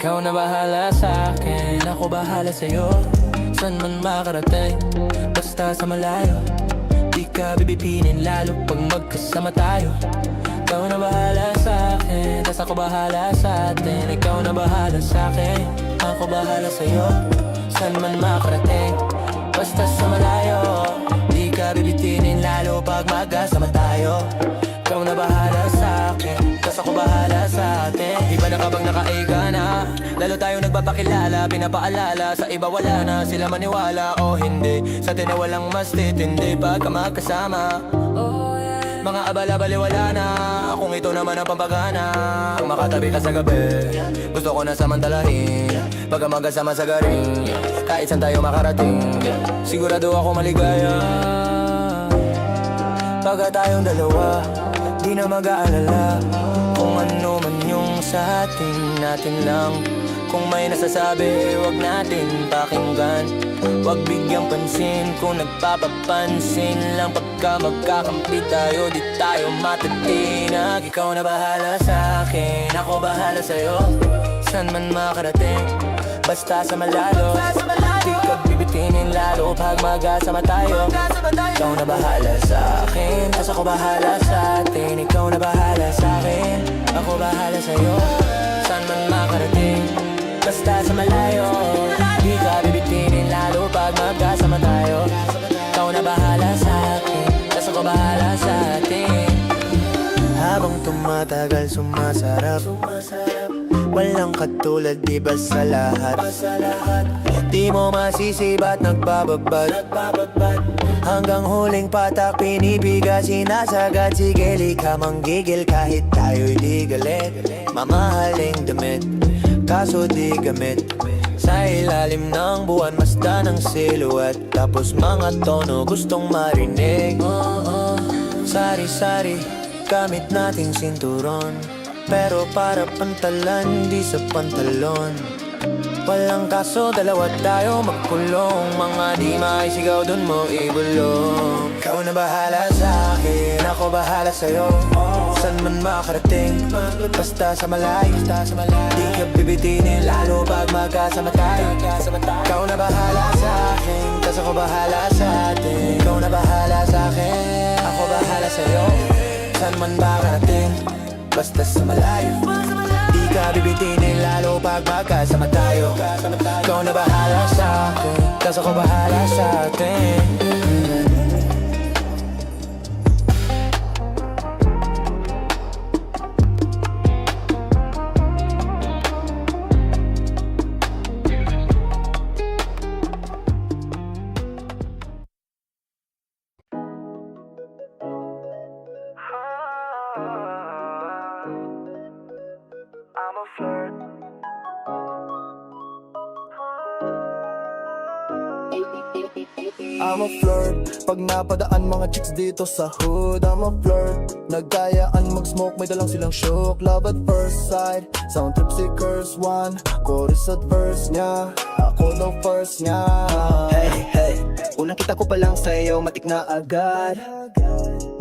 Ikaw na bahala sa'kin, ako bahala sa'yo. Saan man makarating, basta sa malayo. Di ka bibitinin lalo pag magkasama tayo. Ikaw na bahala sa'kin, tas ako bahala sa'tin. Ikaw na bahala sa'kin, ako bahala sa'yo. Saan man makarating, basta sa malayo. Di ka bibitinin lalo pag magkasama tayo. Ikaw na bahala sa'kin, tas ako bahala sa'tin. Iba na kabang nakaiga na, lalo tayo nagpapakilala. Pinapaalala, sa iba wala na sila maniwala o hindi. Sa atin na walang mas titindi pagka magkasama. Mga abala-bali wala na, kung ito naman ang pampagana. Ang makatabi ka sa gabi, gusto ko na samantalahin. Pagka magkasama sa garing, kahit saan tayo makarating, sigurado ako maligaya. Pagka tayong dalawa, di na mag-aalala kung ano man yung sa atin, natin lang. Kung may nasasabi, wag natin pakinggan. Wag bigyang pansin kung nagpapapansin lang. Pagka magkakampi tayo, di tayo matatinag. Ikaw na bahala sa'kin, ako bahala sa'yo. Saan man makarating, basta sa malayo. Di ka bibitinin lalo pag magkasama tayo. Ikaw na bahala sa'kin, tas ako bahala sa'tin. Ikaw na bahala sa'kin, ako bahala sa'yo. Saan man makarating, basta sa malayo. Di ka bibitinin lalo pag magkasama tayo. Ikaw na bahala sa'kin, tas ako bahala sa'tin. Habang tumatagal sumasarap, walang katulad di ba sa lahat. Di mo masisi ba't nagbabagbat. Hanggang huling patak pinibigas, sinasagad. Sige lika manggigil kahit tayo'y di galit. Mamahaling damit, kaso di gamit. Sa ilalim ng buwan, masdan ng siluet. Tapos mga tono gustong marinig. Sari-sari, gamit nating sinturon. Pero para pantalan, di sa pantalon. Walang kaso, dalawa tayo magkulong. Mga di maisigaw, dun mo ibulong. Ikaw na bahala sa'kin, ako bahala sa'yo. Saan man makarating, basta sa malayo. Di ka bibitinin lalo pag magkasama tayo. Ikaw na bahala sa'kin, tas ako bahala sa'tin. Ikaw na bahala sa'kin, ako bahala sa'yo. Saan man makarating, basta sa malayo. Di ka bibitinin lalo pag magkasama tayo. Ikaw na bahala sa'kin, tas ako bahala sa'tin. I'm a flirt. I'm a flirt. Pag napadaan mga chicks dito sa hood, I'm a flirt. Nagkayaan mag-smoke, may dalang silang shook. Love at first sight, sound trip si curse one. Chorus at verse niya, ako daw first niya. Hey, hey, unang kita ko pa lang sa'yo, matik na agad.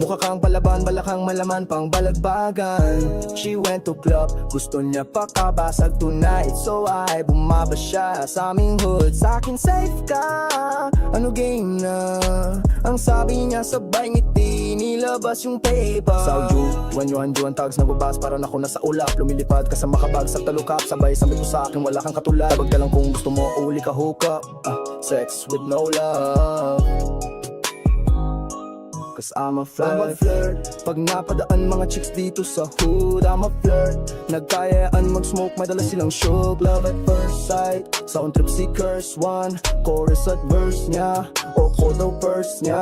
Mukha kang palaban, balakang malaman pang balagbagan. She went to club, gusto niya pakabasag tonight. So ay bumaba siya sa aming hood. Sa'kin safe ka, ano game na? Ang sabi niya sabay ngiti, nilabas yung paper. Sauju, wanyo-anjo ang tags nagbabas para na ako nasa ulap. Lumilipad ka sa makabagsak talukap, sabay sabi mo sa'kin wala kang katulad. Tabag ka lang kung gusto mo, uli ka hook up. Sex with no love, cause I'm a flirt. Pag napadaan mga chicks dito sa hood, I'm a flirt. Nagkayaan mag-smoke, may dala silang shook. Love at first sight, sound trip si curse one. Chorus at verse niya, o ko daw first niya.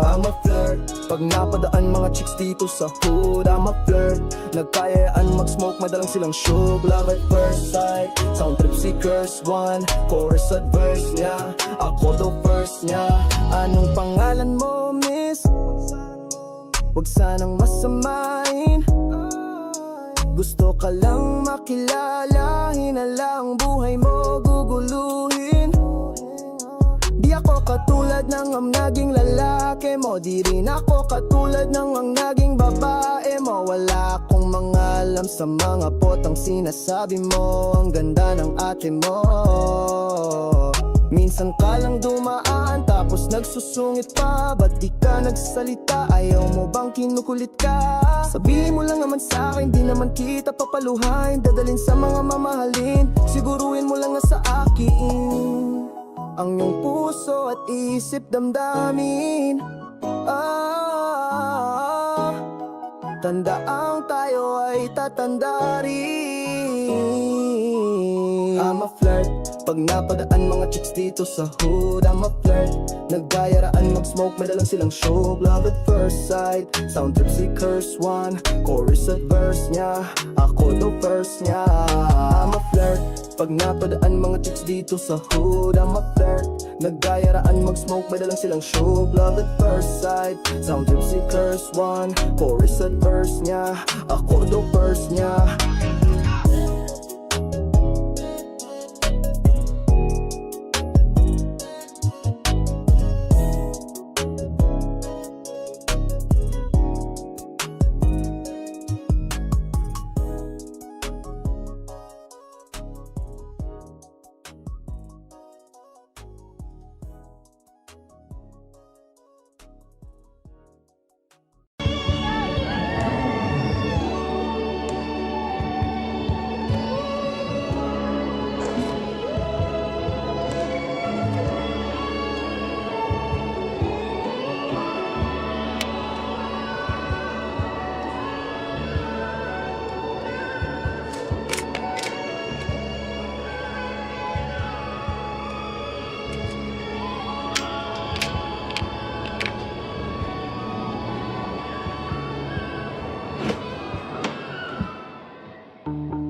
I'm a flirt. Pag napadaan mga chicks dito sa hood, I'm a flirt. Nagkayaan mag-smoke, may dalang silang shook. Love at first sight, sound trip si curse one. Chorus at verse niya, ako daw first niya. Anong pangalan mo, miss? Huwag sanang masamain. Gusto ka lang makilala, hinalang buhay mo guguluhin. Di ako katulad ng ang naging lalaki mo, di rin ako katulad ng ang naging babae mo. Wala akong mga alam sa mga potang sinasabi mo. Ang ganda ng ate mo. Minsan ka lang dumaan tapos nagsusungit pa. Ba't di ka nagsalita? Ayaw mo bang kinukulit ka? Sabihin mo lang naman sa akin, di naman kita papaluhain. Dadalin sa mga mamahalin, siguruhin mo lang nga sa akin ang iyong puso at isip damdamin. Tandaang tayo ay tatanda rin. I'm a flirt, pag napadaan mga chicks dito sa hood. I'm a flirt, naggayaraan mag-smoke, may dalang silang show. Love at first sight, sound trip si curse one. Chorus at verse niya, ako do verse niya. I'm a flirt, pag napadaan mga chicks dito sa hood. I'm a flirt, naggayaraan mag-smoke, may dalang silang show. Love at first sight, sound trip si curse one. Chorus at verse niya, ako do verse niya.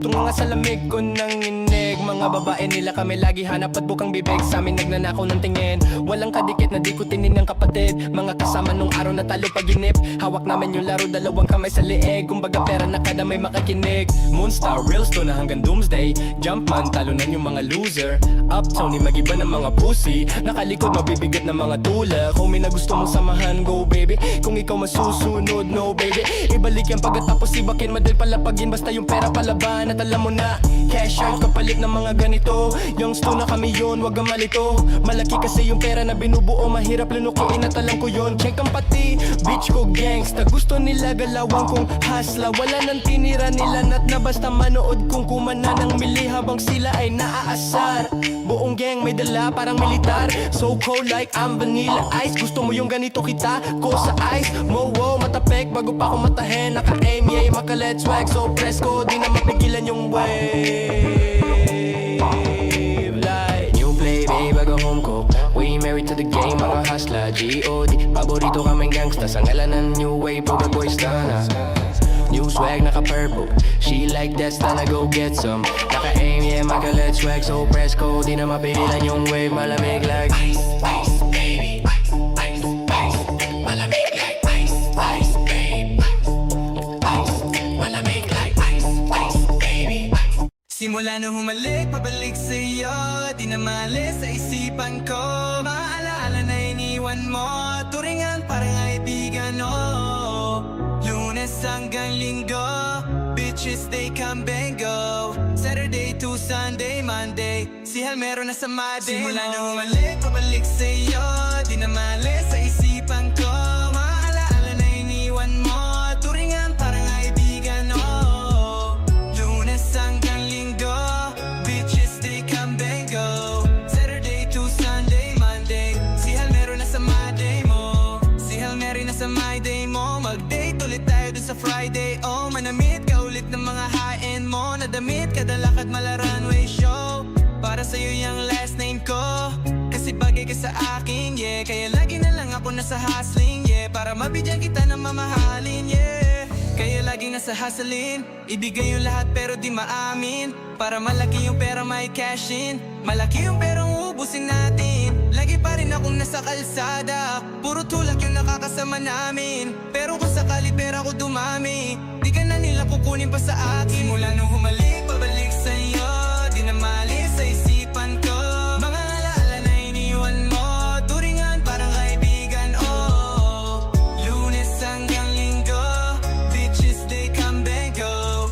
Itong mga salamig ko nang inig, mga babae nila kami lagi hanap at bukang bibig. Sa amin nagnanakaw ng tingin, walang kadikit na di ko tininang kapatid. Mga kasama nung araw na talo paginip, hawak namin yung laro, dalawang kamay sa liig. Kumbaga pera na kada may makakinig. Moonstar, real stone na hanggang doomsday. Jumpman, talunan yung mga loser. Uptown, ni mag-iba ng mga pussy. Nakalikod, mabibigat ng mga tula. Kung may na gusto mong samahan, go baby. Kung ikaw masusunod, no baby. Ibalik yan pagkatapos ibakin, madal palapagin. Basta yung pera palaban at alam mo na, cash out kapalit ng mga ganito. Young sto na kami yun, wag kang malito. Malaki kasi yung pera na binubuo, mahirap lunukuin at alam ko yun. Check ang pati, bitch ko gangsta. Gusto nila galawan kong hasla. Wala nang tinira nila nat na basta manood kung kumana ng mili habang sila ay naaasar. Buong gang may dala parang militar, so cold like I'm vanilla ice. Gusto mo yung ganito kita ko sa ice mo, wow, matapek bago pa ako matahin. Naka-aim, yeah, maka-let swag, so press ko, di na mapigilan yung wave. Like new play, babe, bago home ko. We married to the game, mga hustler, G.O.D. Paborito kaming gangsta, sa ngalan ng new wave, poga boys na. New swag, naka-purple. She like that style, I go get some. Naka-aim, yeah, maka-let swag, so press ko, di na mapigilan yung wave. Malamig like ice, ice, baby. Ice, ice, ice. Malamig like ice, ice, babe. Ice, malamig like ice, ice, baby. Simula nung humalik, pabalik sa'yo. Di na malis sa isipan ko. Maalaala na iniwan mo. Turingan parang kaibigan, oh. Lunes hanggang linggo, bitches they come and go. Saturday to Sunday, Monday, si Hal meron na sa my day. Simula nung umalik, pabalik sa'yo. Di na malis sa isipan ko. Maalaala na iniwan mo. Turingan parang kaibigan, oh. Lunes hanggang linggo, bitches they come and go. Saturday to Sunday, Monday, si Hal meron na sa my day mo. Si Hal meron na sa my day mo. Mag-date ulit tayo dun sa Friday, oh. Manamit ka ulit ng mga high-end mo. Nadamit kada lakad mala runway show. Para sa'yo yung last name ko, kasi bagay ka sa akin, yeah. Kaya lagi na lang ako nasa hustling, yeah. Para mabigyan kita ng mamahalin, yeah. Kaya laging nasa hustling, ibigay yung lahat pero di maamin. Para malaki yung pera may cash in, malaki yung perang ubusin natin. Lagi pa rin akong nasa kalsada, puro tulak yung nakakasama namin. Pero kung sakali pera ko dumami, di ka na nila kukunin pa sa akin. Simula nung humalik, pabalik sa'yo. Di na malis sa isipan ko. Mga alaala na iniwan mo. Turingan parang kaibigan, oh. Lunes hanggang linggo, bitches they come and go.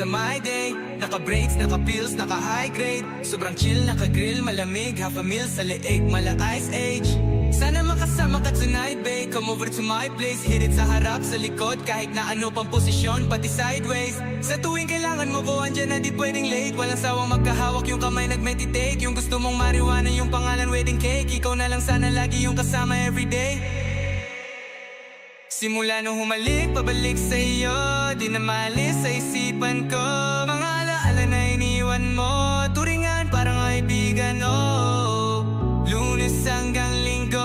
my day. Naka-braids, naka-pills, naka-high grade. Sobrang chill, naka-grill, malamig. Half a meal sa leeg, mala ice age. Sana makasama ka tonight, babe. Come over to my place. Hit it sa harap, sa likod. Kahit na ano pang posisyon, pati sideways. Sa tuwing kailangan mo ko, andyan na di pwedeng late. Walang sawang magkahawak, yung kamay nag-meditate. Yung gusto mong marijuana, yung pangalan wedding cake. Ikaw na lang sana lagi yung kasama everyday. Simula nung humalik, pabalik sa iyo. Di na maalis sa isipan ko. Mga alaala na iniwan mo. Turingan parang kaibigan, oh. Lunes hanggang linggo.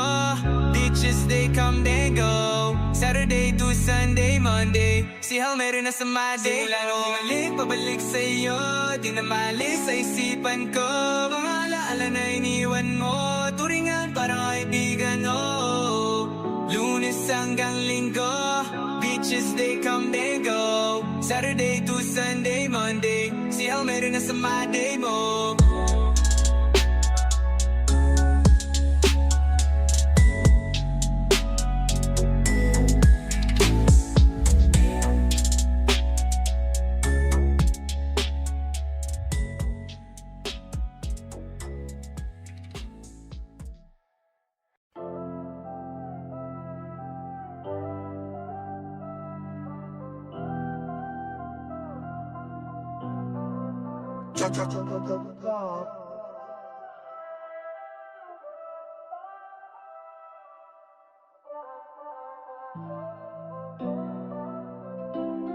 Ditches they come they go. Saturday to Sunday, Monday. Si Hal meron na sa my day. Simula nung humalik, pabalik sa iyo. Di na maalis sa isipan ko. Mga alaala na iniwan mo. Turingan parang kaibigan, oh. Lunes hanggang linggo. Beaches they come they go. Saturday to Sunday, Monday. Si Hal meron na sa my day mo.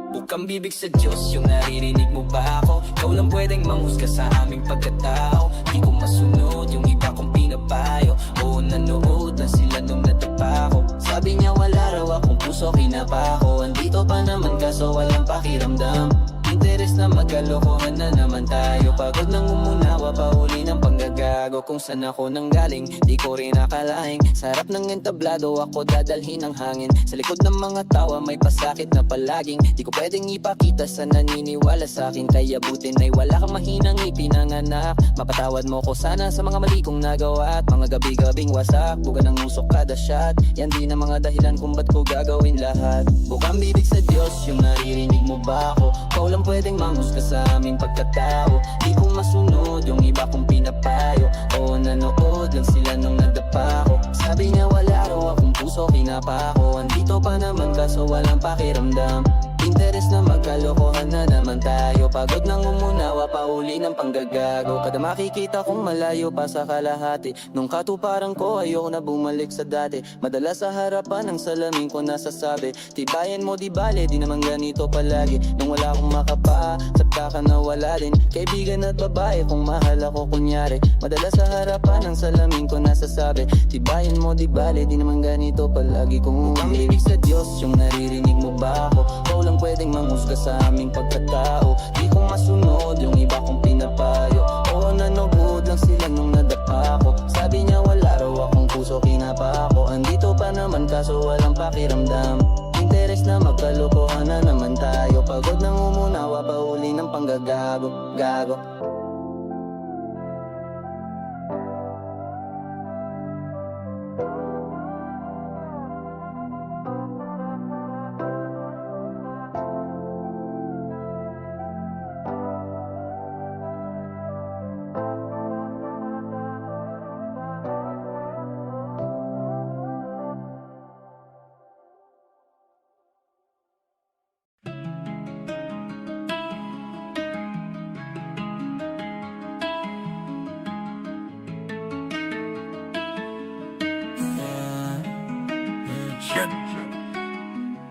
Bukang bibig sa Diyos, yung naririnig mo ba ako? Ikaw lang pwedeng manghusga sa aming pagkatao. Di ko masunod yung iba kong pinapayo. Oo, nanood na sila nung natapa ko. Sabi niya wala raw akong puso, kinapa ko. Andito pa naman kaso walang pakiramdam. Interes na magkalokohan na naman tayo. Pagod nang umunawa, pauli ng panggagago. Kung saan ako nanggaling, di ko rin akalaing sa harap ng entablado ako dadalhin ng hangin. Sa likod ng mga tawa may pasakit na palaging di ko pwedeng ipakita sa naniniwala sa akin. Kaya butin ay wala kang mahinang ipinanganak. Mapatawad mo ko sana sa mga mali kong nagawa. At mga gabi-gabing wasak, buga ng usok kada shot. Yan din ang mga dahilan kung ba't ko gagawin lahat. Bukang bibig sa Diyos, yung naririnig mo ba ako? Ikaw lang pwedeng manghusga sa aming pagkatao. Di ko masunod yung iba kong pinapayo. Oo, nanood lang sila nung nadapa ko. Sabi niya wala raw akong puso, kinapa ko. Andito pa naman kaso walang pakiramdam. Interes na magkalokohan na naman tayo. Pagod nang umunawa, pauli ng panggagago. Kada makikita kong malayo pa sa kalahati. Nung katuparan ko, ayoko na bumalik sa dati. Madalas sa harapan ng salamin ko nasasabi, tibayan mo di bale, di naman ganito palagi. Nung wala akong makapa, sabta ka na wala din. Kaibigan at babae kung mahal ako kunyari. Madalas sa harapan ng salamin ko nasasabi, tibayan mo di bale, di naman ganito palagi. Kung umibig sa Diyos, yung naririnig mo ba ako? Ikaw lang pwedeng manghusga sa aming pagkatao. Di ko masunod yung iba kong pinapayo. Oo, nanood lang sila nung nadapa ko. Sabi niya wala raw akong puso, kinapa ako. Andito pa naman kaso walang pakiramdam. Interes na magkalokohan na naman tayo. Pagod nang umunawa, pauli ng panggagago. Gago.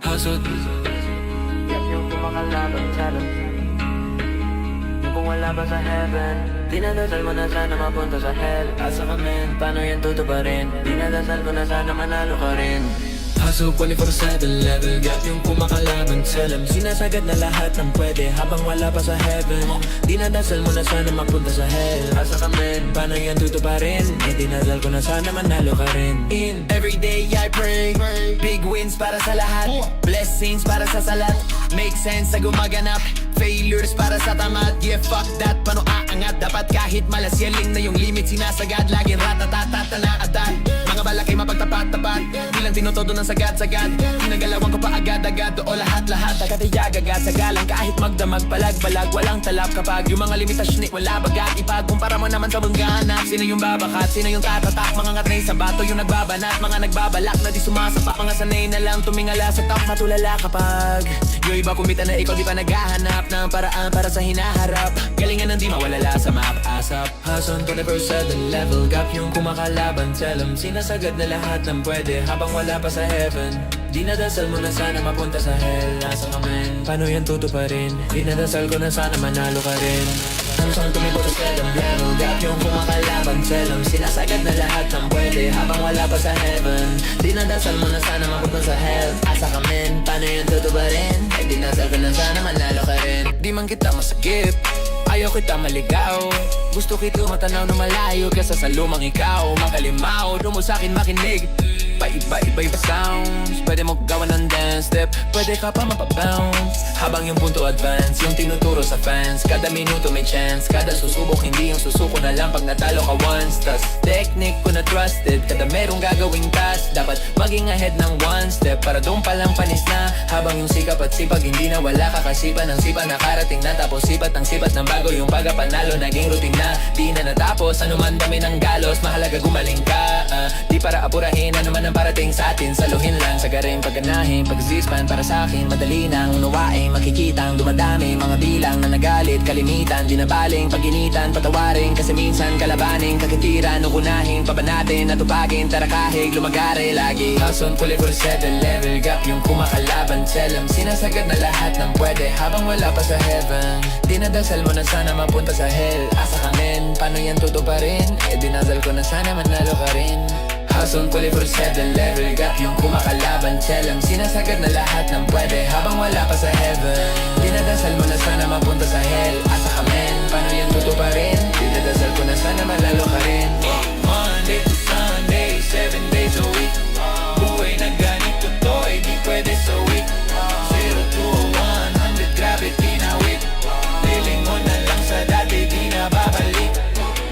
Hasod yung kumakalaban sa yung kung wala pa sa heaven. Dinadasal mo na sana mapunta sa hell. Asa ka men, paano yan tutuparin? Dinadasal ko na sana manalo ka rin. Hustle 24/7, level gap yung kumakalaban sa sinasagad na lahat ng pwede habang wala pa sa heaven. Dinadasal mo na sana mapunta sa hell. Asa ka men, paano yan tutuparin? Eh dinadal ko na sana manalo ka rin. In everyday I pray, big wins para sa lahat. Blessings para sa salat, make sense sa gumaganap. Failures para sa tamad, yeah fuck that. Paano aangat? Dapat kahit malas yaling na yung limit sinasagad. Laging ratatatata na adan. Mga balakay mapagtapat-tapat, di lang tinutodo ng sagad-sagad. Ginagalawan ko pa agad-agad, o lahat-lahat agad sa galang. Kahit magdamag, palag-balag, walang talap. Kapag yung mga limitasyon wala bagag, ipagkumpara mo naman sa mangganap. Sino yung babakat, sino yung tatatak? Mga ngatray sa bato yung nagbabanat. Mga nagbabalak na di sumasapak. Mga sanay na lang tumingala sa top. Matulala kapag yung iba kumita na ikaw di pa naghahanap ng paraan para sa hinaharap. Galingan ng di mawalala sa map. Asap, hason 24/7 level gap. Yung kumakalaban, tell 'em sinasagad na lahat ng pwede habang wala pa sa heaven. Dinadasal mo na sana mapunta sa hell. Nasa kamen, paano yan tutuparin? Dinadasal ko na sana manalo ka rin. Hason 24/7 level gap. Yung kumakalaban, tell 'em sinasagad na lahat ng pwede habang wala pa sa heaven. Dinadasal mo na sana mapunta sa hell. Asa kamen, paano yan tutuparin? Dinasal ko na sana manalo ka rin. Di man kita masagip, ayaw kita maligaw. Gusto kita matanaw na malayo kesa sa lumang ikaw. Makalimaw, doon mo sa'kin makinig. Paiba-iba sounds. Pwede mo gawa ng dance step, pwede ka pa mapabounce. Habang yung punto advance, yung tinuturo sa fans. Kada minuto may chance, kada susubok hindi yung susuko na lang pag natalo ka once. Tas technique ko na trusted, kada merong gagawing task dapat maging ahead ng one step, para doon palang panis na. Habang yung sikap at sipag hindi na wala kakasipan. Ang sipa nakarating na, tapos sipat ng sipat ng bago. Yung pagkapanalo naging routine na, di na natapos. Ano man dami ng galos, mahalaga gumaling ka. Di para apurahin, ano man ang parating sa atin. Saluhin lang, sagarin, pagganahin, pag-zispan para sa akin. Madali nang unawain, makikitang dumadami mga bilang na nagalit, kalimitan. Di na baling, paginitan, patawarin. Kasi minsan kalabanin, kakitiran, ukunahin, pabanatin, natupagin, tara kahig, lumagari lagi. Hason 24/7 level gap, yung kumakalaban, tell 'em sinasagad na lahat ng pwede habang wala pa sa heaven. Dinadasal mo na sana mapunta sa hell. Asa ka men, paano yan tutuparin? Dinasal ko na sana manalo ka rin. Hason 24/7 level gap, yung kumakalaban, tell 'em sinasagad na lahat ng pwede habang wala pa sa heaven. Dinadasal mo na sana mapunta sa hell. Asa ka men, paano yan tutuparin? Dinadasal ko na sana manalo ka rin. Monday to Sunday, 7 days a week. Buhay na ganito to, di pwede sa week. 0 to 100, grabe tinawid. Feeling mo na lang sa dati, di na babalik.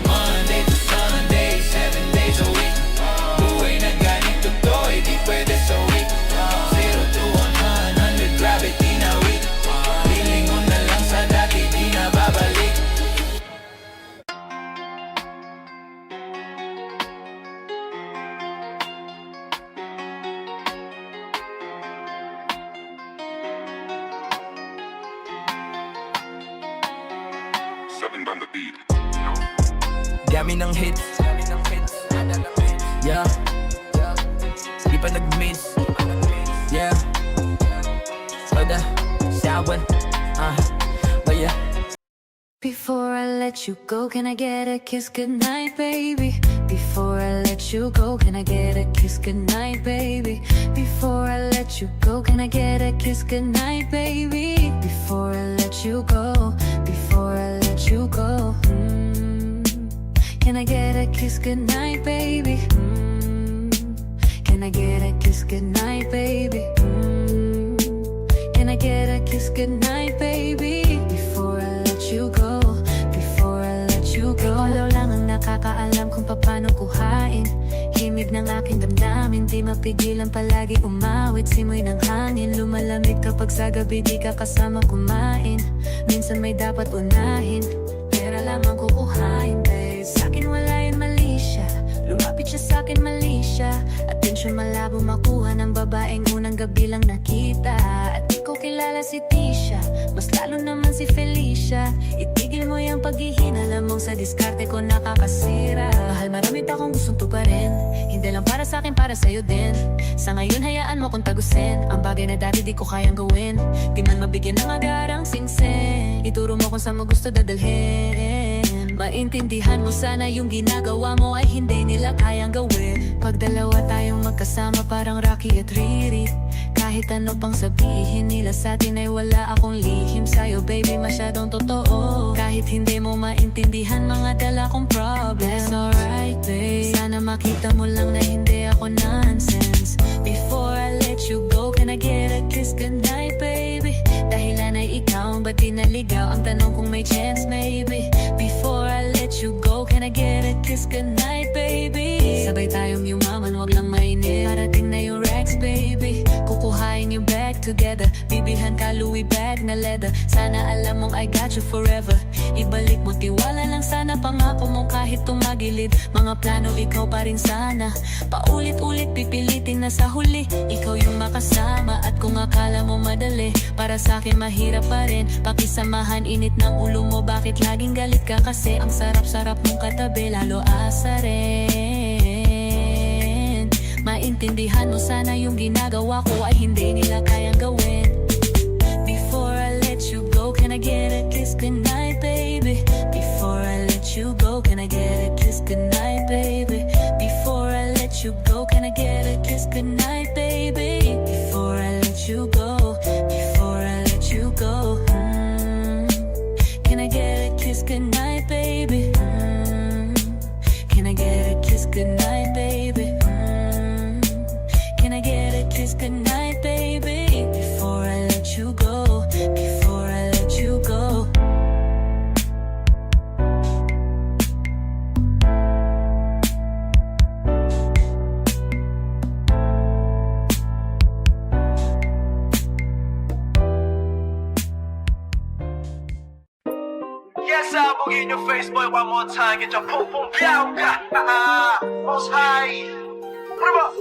Monday to Sunday, 7 days a week. Buhay na ganito to, di pwede sa week. 0 to 100, grabe tinawid. Feeling mo na lang sa dati, di na babalik. Dami ng hits, yeah. Di pa nag-miss, yeah. Soda, sawan, but yeah. Before I let you go, can I get a kiss goodnight, baby? Before I let you go, can I get a kiss goodnight, baby? Before I let you go, can I get a kiss goodnight, baby? Before I let you go, before I let you go, can I get a kiss goodnight, baby? Can I get a kiss goodnight, baby? Can I get a kiss goodnight, baby? Before I let you go, before I let you go. Ikaw lang ang nakakaalam kung paano kuhain himig ng aking damdamin. Di mapigilan palagi umawit, simoy ng hangin. Lumalamig kapag sa gabi di ka kasama kumain. Minsan may dapat unahin, pera lamang kukuhain, babe. Sa'kin wala yun mali siya, lumapit siya sa'kin mali siya. Atensyon malabo makuha ng babaeng unang gabi lang nakita. At di ko kilala si Tisha, mas lalo naman si Felicia. Itigil mo yung paghihina, lamang sa diskarte ko nakakasira. Mahal, marami pa akong gustong tuparin, hindi lang para sa'kin, para sa'yo din. Sa ngayon hayaan mo kong tagusin ang bagay na dati di ko kayang gawin. Di man mabigyan ng agarang singsing, ituro mo kung saan mo gusto dadalhin. Maintindihan mo sana yung ginagawa mo ay hindi nila kayang gawin. Pag dalawa tayong magkasama parang Rocky at Riri. Kahit ano pang sabihin nila sa'tin ay wala akong lihim sa'yo, baby, masyadong totoo. Kahit hindi mo maintindihan mga dala kong problems. That's alright, babe, sana makita mo lang na hindi ako nonsense. Before I let you go, can I get a kiss kiss goodnight, baby. Sabay tayong yumaman, wag lang mainit. Parating na yung Rex, baby. Kukuhain yung bag together. Bibilhan ka Louis bag na leather. Sana alam mong I got you forever. Ibalik mo tiwala lang sana. Pangako mong kahit tumagilid. Mga plano ikaw pa rin sana. Paulit-ulit pipilitin na sa huli ikaw yung makasama. At kung akala mo madali, para sa akin mahirap pa rin. Pakisamahan init ng ulo mo. Bakit laging galit ka? Kasi ang sarap-sarap mong katabi. Lalo asa rin. Maintindihan mo sana yung ginagawa ko ay hindi nila kayang gawin. Before I let you go, can I get a kiss goodnight, baby? Before I let you go, can I get a kiss goodnight, baby? Before I let you go, can I get a kiss goodnight, baby? Before I let you go, before I let you go, can I get a kiss goodnight, baby? Can I get a kiss goodnight, baby? Can I get a kiss goodnight, baby? Before I let you go, before I let you go. Yes, I'll boogie in your face, boy, one more time. Get your pum pum pow, most high. Put 'em up.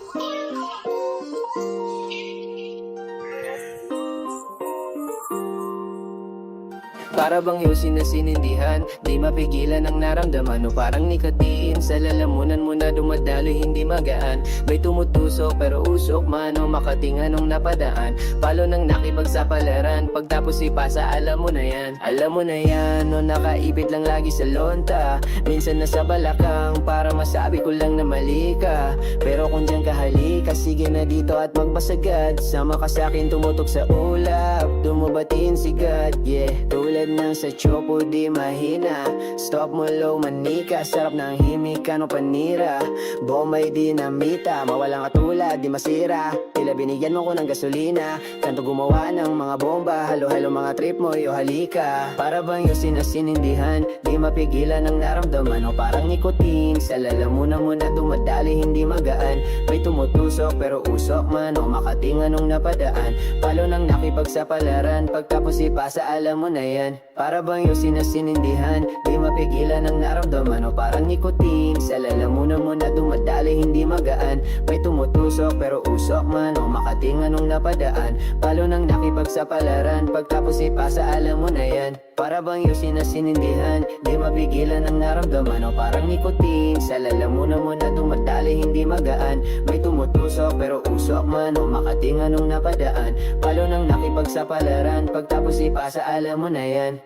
Para bang yusin na sinindihan, di mapigilan ang naramdaman. O parang nikatiin, sa lalamunan mo na dumadalo hindi magaan. May tumutusok pero usok man o makatinga nung napadaan. Palo nang nakipagsapalaran, pagtapos ipasa alam mo na yan. Alam mo na yan, o nakaipit lang lagi sa lonta. Minsan nasa balakang, para masabi ko lang na mali ka. Pero kung dyan ka halika, sige na dito at magbasagad. Sama ka sa'kin tumutok sa ulap, dumubatiin si God, yeah. Tulad ng sa chopo di mahina. Stop mo low manika, sarap ng himika no panira. Bombay dinamita, mawalang katulad di masira. Tila binigyan mo ko ng gasolina, kanto gumawa ng mga bomba. Halo-halo mga trip mo yo halika. Para bang yusin na sinindihan, di mapigilan ang naramdaman. O parang nikotin, sa lalamunan mo na dumadali hindi magaan. May tumutusok pero usok man o makatinga nung napadaan. Palo nang nakipagsapalaran, pagtapos ipasa alam mo na yan. Para bang yusin na sinindihan, di mapigilan ang naramdaman. O parang nikotin, sa lalamunan mo na dumadali hindi magaan. May tumutusok pero usok man o makatinga nung napadaan. Palo nang nakipagsapalaran, pagtapos ipasa alam mo na yan. Para bang yusin na sinindihan, di mapigilan ang naramdaman. O parang nikotin, sa lalamunan mo na dumadali hindi magaan. May tumutusok pero usok man o makatinga nung napadaan. Palo nang nakipagsapalaran, pagtapos ipasa alam mo na yan.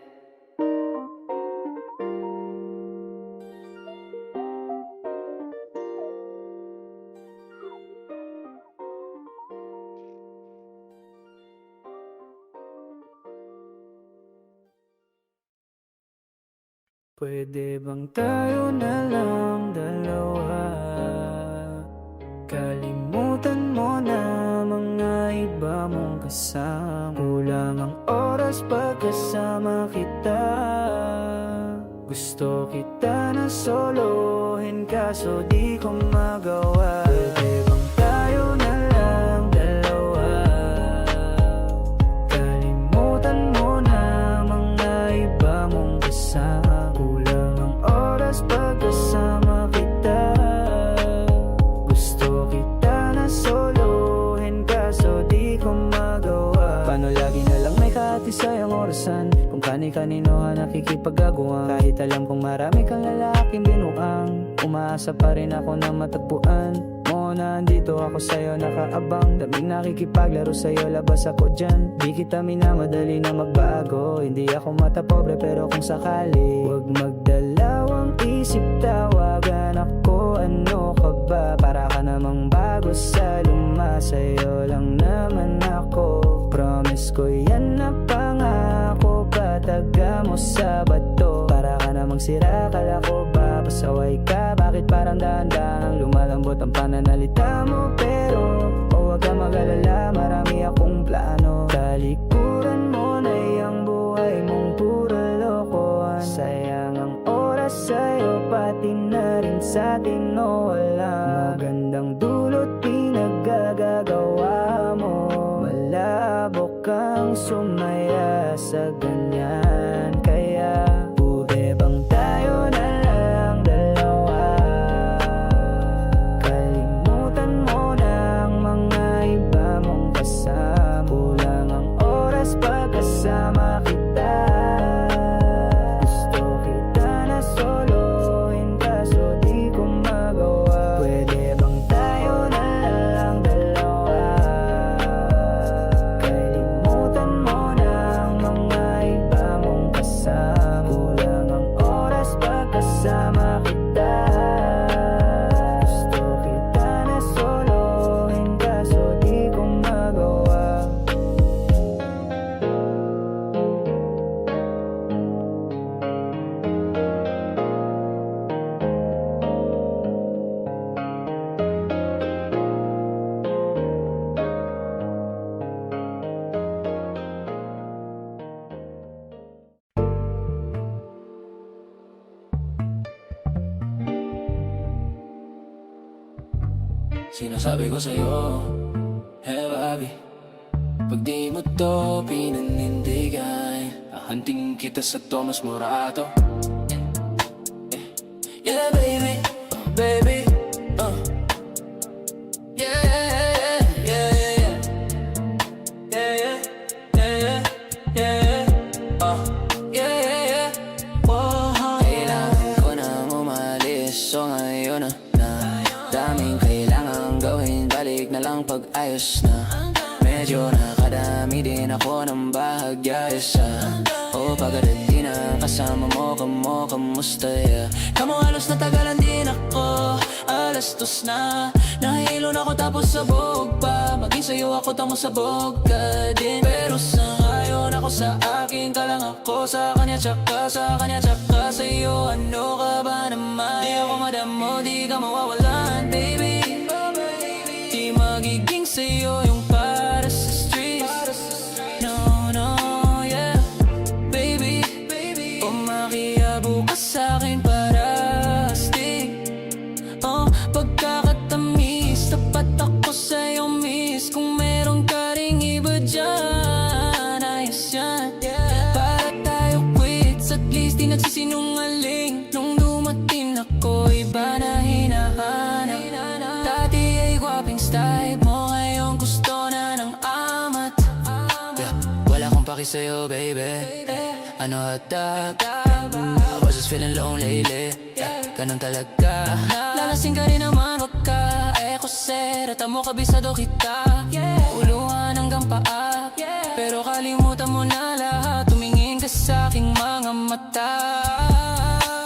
Pwede bang tayo na lang dalawa? Kalimutan mo na mga iba mong kasama. Kulang ang oras pagkasama kita. Gusto kita na solohin kaso di ko magawa. Pwede bang tayo na lang dalawa? Kalimutan mo na mga iba mong kasama. Pagkasama kita, gusto kita na solohin kaso di ko magawa. Paano lagi na lang may kahatisayang orasan? Kung kani-kanino ka nakikipag-agawan. Kahit alam kong marami kang lalaking binuang, umaasa pa rin ako na matagpuan mo na andito ako sa'yo nakaabang. Daming nakikipaglaro sa'yo, labas ako dyan. Di kita minamadali na magbago. Hindi ako mata pobre pero kung sakali, huwag magdalawang isip, tawagan ako. Ano ka ba? Para ka namang bago sa luma. Sa'yo lang naman ako. Promise ko yan na pangako. Pataga mo sa bato. Para ka namang sira, kala ko ba pasaway ka? Bakit parang dahan-dahang lumalambot ang pananalita mo? Pero huwag ka mag-alala, marami akong plano. Talikuran mo na yung buhay mong puro lokohan. Sayang ang oras sa'yo, pati na rin sa atin o wala. Magandang dulot pinagagagawa mo. Malabo kang sumaya sa ganyan. Kaya pwede bang tayo na lang dalawa? Kalimutan mo na ang mga iba mong kasama. Kulang ang oras pagkasama kita. Gusto kita na solohin kaso di ko magawa. Pwede bang tayo na lang dalawa? Kalimutan mo na ang mga iba mong kasama. Kulang ang oras pagkasama kita. Gusto kita na solohin kaso di ko magawa. Sinasabi ko sa'yo, hey baby, pag di mo to pinanindigan, hahanting kita sa Tomas Morato. Yeah baby, oh baby, yeah, yeah, yeah, yeah, yeah, yeah, yeah, yeah, yeah, yeah, yeah, oh. Kailangan ko nang umalis, so ngayon na daming kailangan gawin, balik na lang pag ayos na. Medyo nakadami din ako ng bahagya isa. O pagdating na kasama mo, kamusta ya? Kamu halos natagalan din ako, alas 2 na. Nahihilo na ako tapos sabog pa. Maging sa'yo ako tamo sabog ka din. Pero sa ngayon ako sa akin ka lang ako. Sa kanya tsaka sa'yo. Ano ka ba naman? Di ako madamo, di ka mawawalan baby. Di magiging sa'yo yung para sa streets. No, no, yeah baby, o makiyabo ka sa'kin para astig. Oh, pagkakatamis, tapat ako sa'yo miss. Kung meron ka ring iba dyan, ayos yan. Para tayo quits, at least di nagsisinungaling. Nung dumating ako, iba na hinahanap. Dati ay gwaping style mo, ngayon gusto na ng amat. Wala akong paki sa'yo baby, ano hatak? I was just feeling lonely lately, ganun talaga. Lalasing ka rin naman, wag ka ekosera. Tamo kabisado kita, uluhan hanggang paa. Pero kalimutan mo na lahat, tumingin ka sa aking mga mata.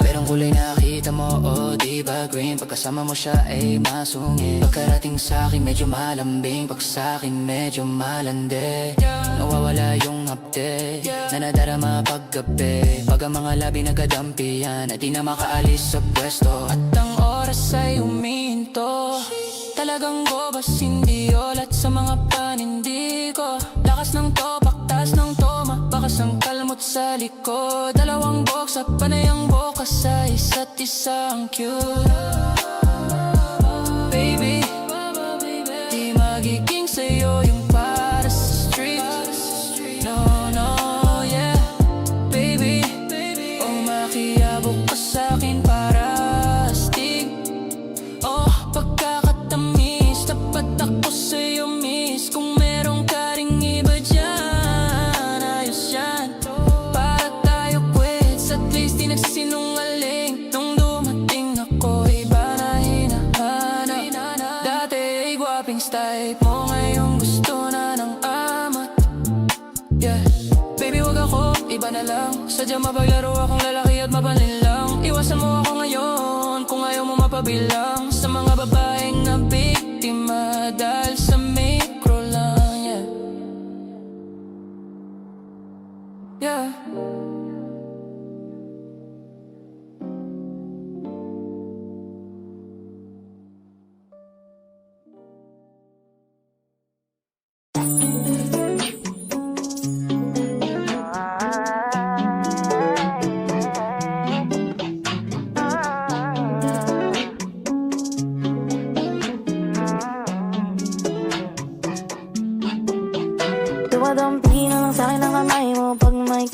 Perong kulay nakita mo, oh diba green? Pagkasama mo siya ay masungit. Pagkarating sa'kin medyo malambing, pag sa'kin medyo malandi. Nawawala yung update na nadarama paggabi. Pag ang mga labi nagkadampian at di na makaalis sa pwesto. At ang oras ay uminto, talagang gobas hindi olat sa mga panindi ko. Lakas ng topak, taas ng toma, bakas ang kalmot sa likod. Dalawang box at panayang bokas sa isa't isa ang cute. Baby, di magiging sa'yo yung para sa streets. No, no, yeah baby, o makiyabok ka sa'kin para astig. Oh, pagkakatamis, tapat ako sa'yo miss. Kung meron ka ring iba dyan, ayos yan. Para tayo quits, at least di nagsisinungaling. Nung dumating ako, iba na hinahanap. Dati ay gwaping style mo, ngayon gusto na ng amat. Yeah, baby wag ako, iba na lang. Sadya mapaglaro akong lalaki at mapanlin lang. Iwasan mo ako ngayon, kung ayaw mo mapabilang. Sa mga babaeng na biktima dahil sa micro lang, yeah. Yeah.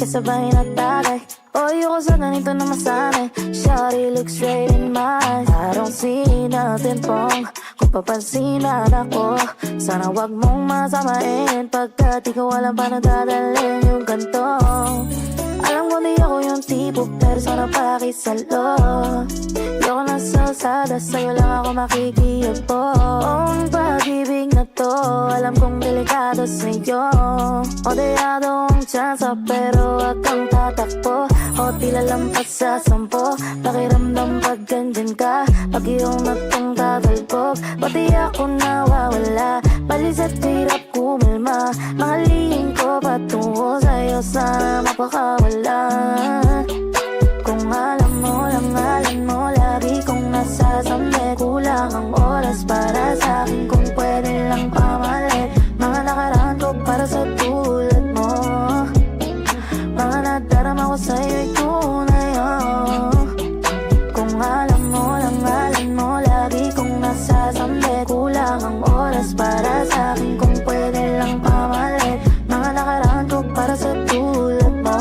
sabay na tagay. Ayoko sa ganito na masanay. Shawty looks straight in my eyes. I don't see nothing wrong kung papansinan ako. Sana wag mong masamain pagkat ikaw alam pa na dadalhin yung ganito. Alam ko di ako yung tipo pero sana pakisalo. Ayoko na sa usada, sa'yo lang ako makikiyapo. Ang pag-ibig na to, alam kong delikado sa'yo. O dayado ang tsansa pero wag kang tatakbo. O tila lampas sa 10. Pakiramdam pag ganyan ka, pag iyong natong tatalbog. Pati ako nawawala, balis at hirap kumalma. Mga lihim ko patungo sa'yo, sana mapakawala. Kung alam mo lang, alam mo, lagi kong nasasamit. Kulang ang oras para sa akin kung pwede lang pamalit. Mga nakaraan ko para sa tulad mo. Mga nadarama ko sa'yo'y tunay, oh. Kung alam mo lang, alam mo, lagi kong nasasamit. Kulang ang oras para sa akin kung pwede lang pamalit. Mga nakaraan ko para sa tulad mo.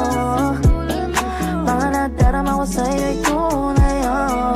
Mga nadarama ko sa'yo'y tunay, oh.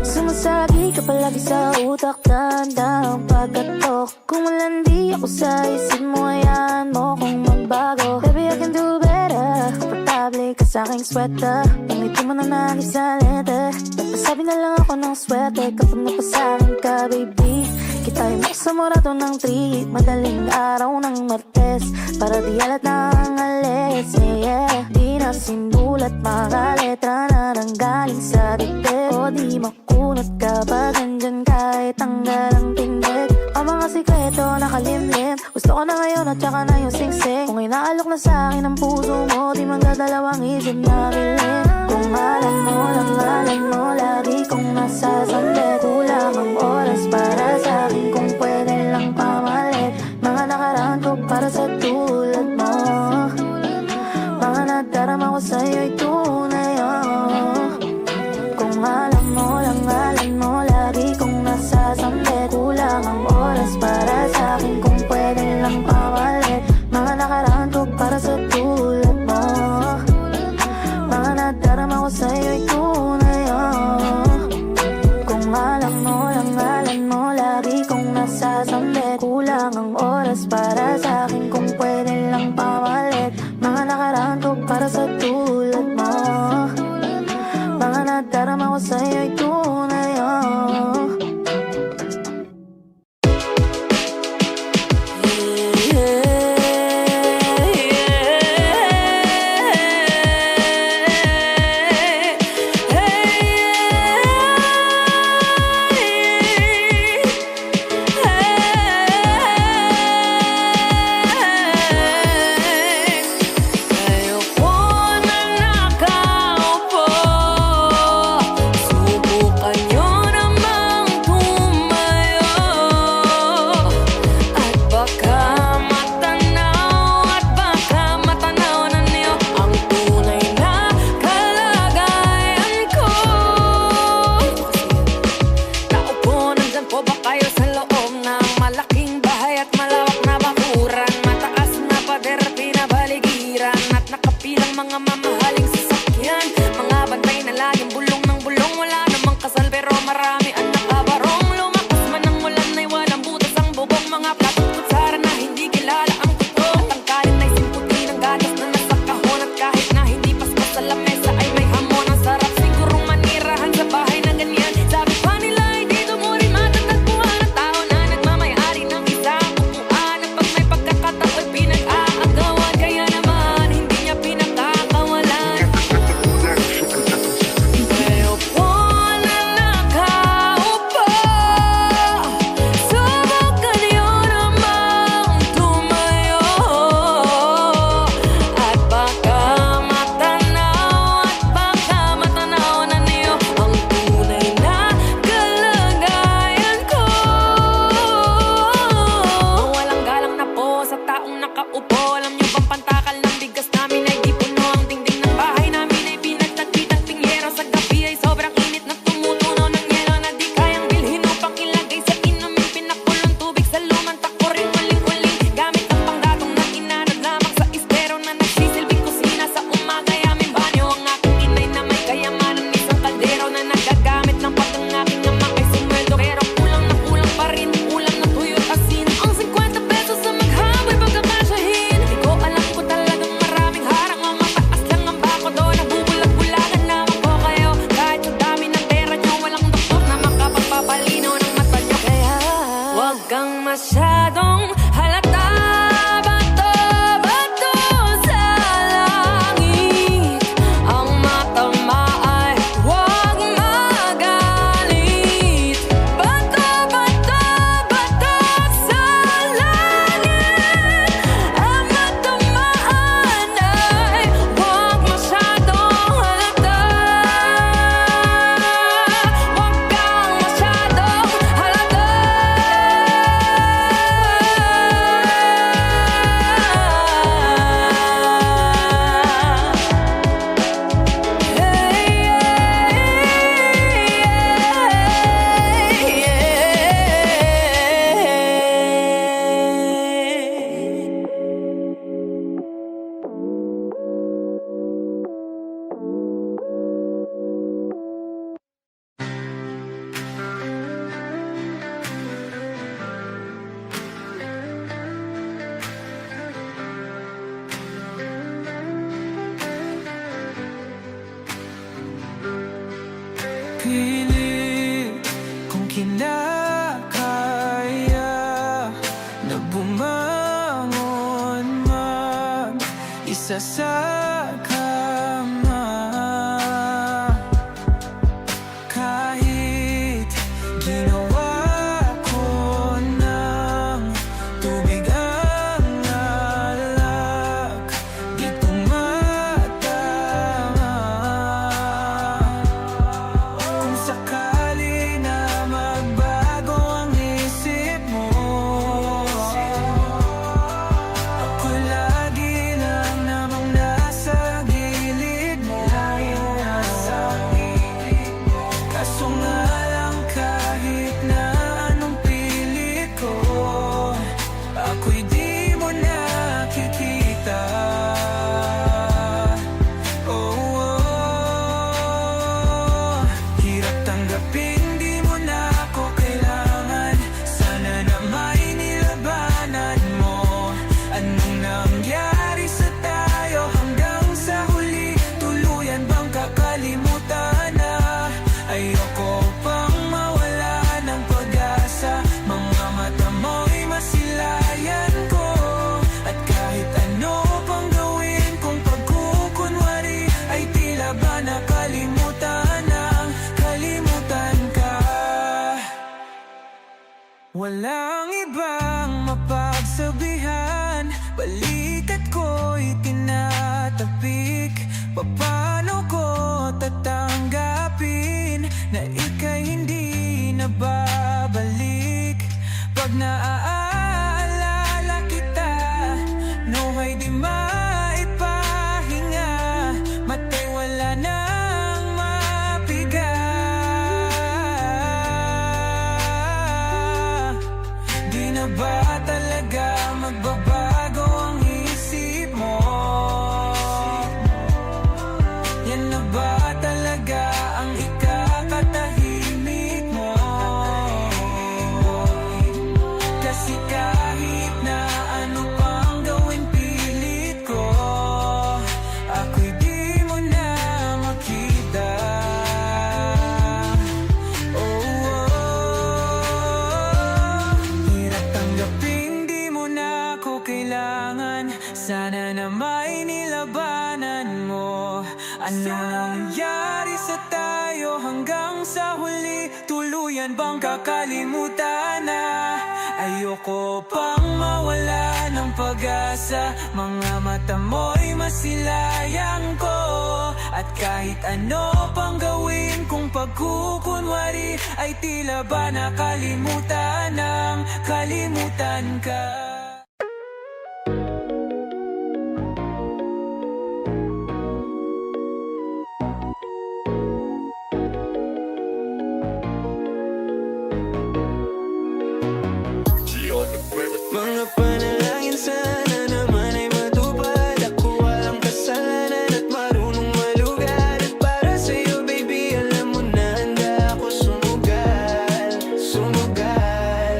Sumasagi ka palagi sa utak, tanda ang pagkatok. Kung malandi ako sa isip mo, hayaan mo kung magbago. Baby, I can do better. Komportable ka sa aking sweater. Pangiti mo na nagis sa letter. Nagpasabi na lang ako ng swerte kapag napasakin ka, baby. Kita'y masamurado ng trip, madaling araw ng Martes, para di alat ng alis, yeah. Di na sinulat mga letra na nanggaling sa dibdib. O di makunot kapag andyan kahit tanggal ang tindig. Ang mga sikreto nakalimlim, gusto ko na ngayon at saka na yung sing-sing. Kung inaalok na sa akin ang puso mo, di magdadalawang isip na kilig. Kung alam mo lang, alam mo, lagi kong nasasambit. Kulang ang oras para sa akin kung pwede lang pamalit. Mga nakaraan ko para sa tulad mo. Mga nadarama ko sa'yo'y tunay, oh. Kung alam mo lang, alam mo, lagi kong nasasambit. Kulang ang oras para sa akin kung pwede lang pamalit. Mga nakaraan ko para sa tulad mo. Mga nadarama ko sa'yo'y tunay, oh. Kung alam mo lang, alam mo, lagi kong nasasambit. Kulang ang oras para sa akin kung pwede lang pamalit. Mga nakaraan ko para sa tulad mo. Mga nadarama ko sa'yo'y tunay, oh. Ayoko na nakaupo, subukan magsasakama. Kahit ginawa ko ng tubig ang alak, di tumatama. Kung sakali na magbago ang isip mo, ako lagi lang namang nasa gilid mo. Kaso nga lang kahit na anong pilit ko, ako'y di mo nakikita. Hirap tanggapin, di mo na ako kailangan. Sana na may nilabanan mo. Anong nangyari sa tayo hanggang sa huli? Tuluyan bang kakalimutan na? Ayoko pang mawala ng pag-asa. Mga mata mo'y masilayan ko. At kahit ano pang gawin kong pagkukunwari, ay tila ba nakalimutan ang kalimutan ka. Walang ibang mapagsabihan, balikat ko'y tinatapik. Paano ko tatanggapin na ika'y hindi na babalik? Pag naaalala kita, nawa'y di maipahinga. Mata'y wala nang mapiga. Di na ba talaga magbabago ang isip mo? Yan na ba talaga ang ikakatahimik mo? Kasi kahit na ano pang gawin pilit ko, ako'y di mo na makita. Hirap tanggapin, di mo na ako kailangan. Sana na may nilabanan mo. Ano nangyari sa tayo hanggang sa huli? Tuluyan bang kakalimutan na? Ayoko pang mawala ng pag-asa. Mga mata mo'y masilayan ko. At kahit ano pang gawin kong pagkukunwari, ay tila ba nakalimutan ng kalimutan ka. Mga panalangin sana naman ay matupad. Ako walang kasalanan at marunong malugad. At para sa'yo baby, alam mo na handa ako sumugal, sumugal.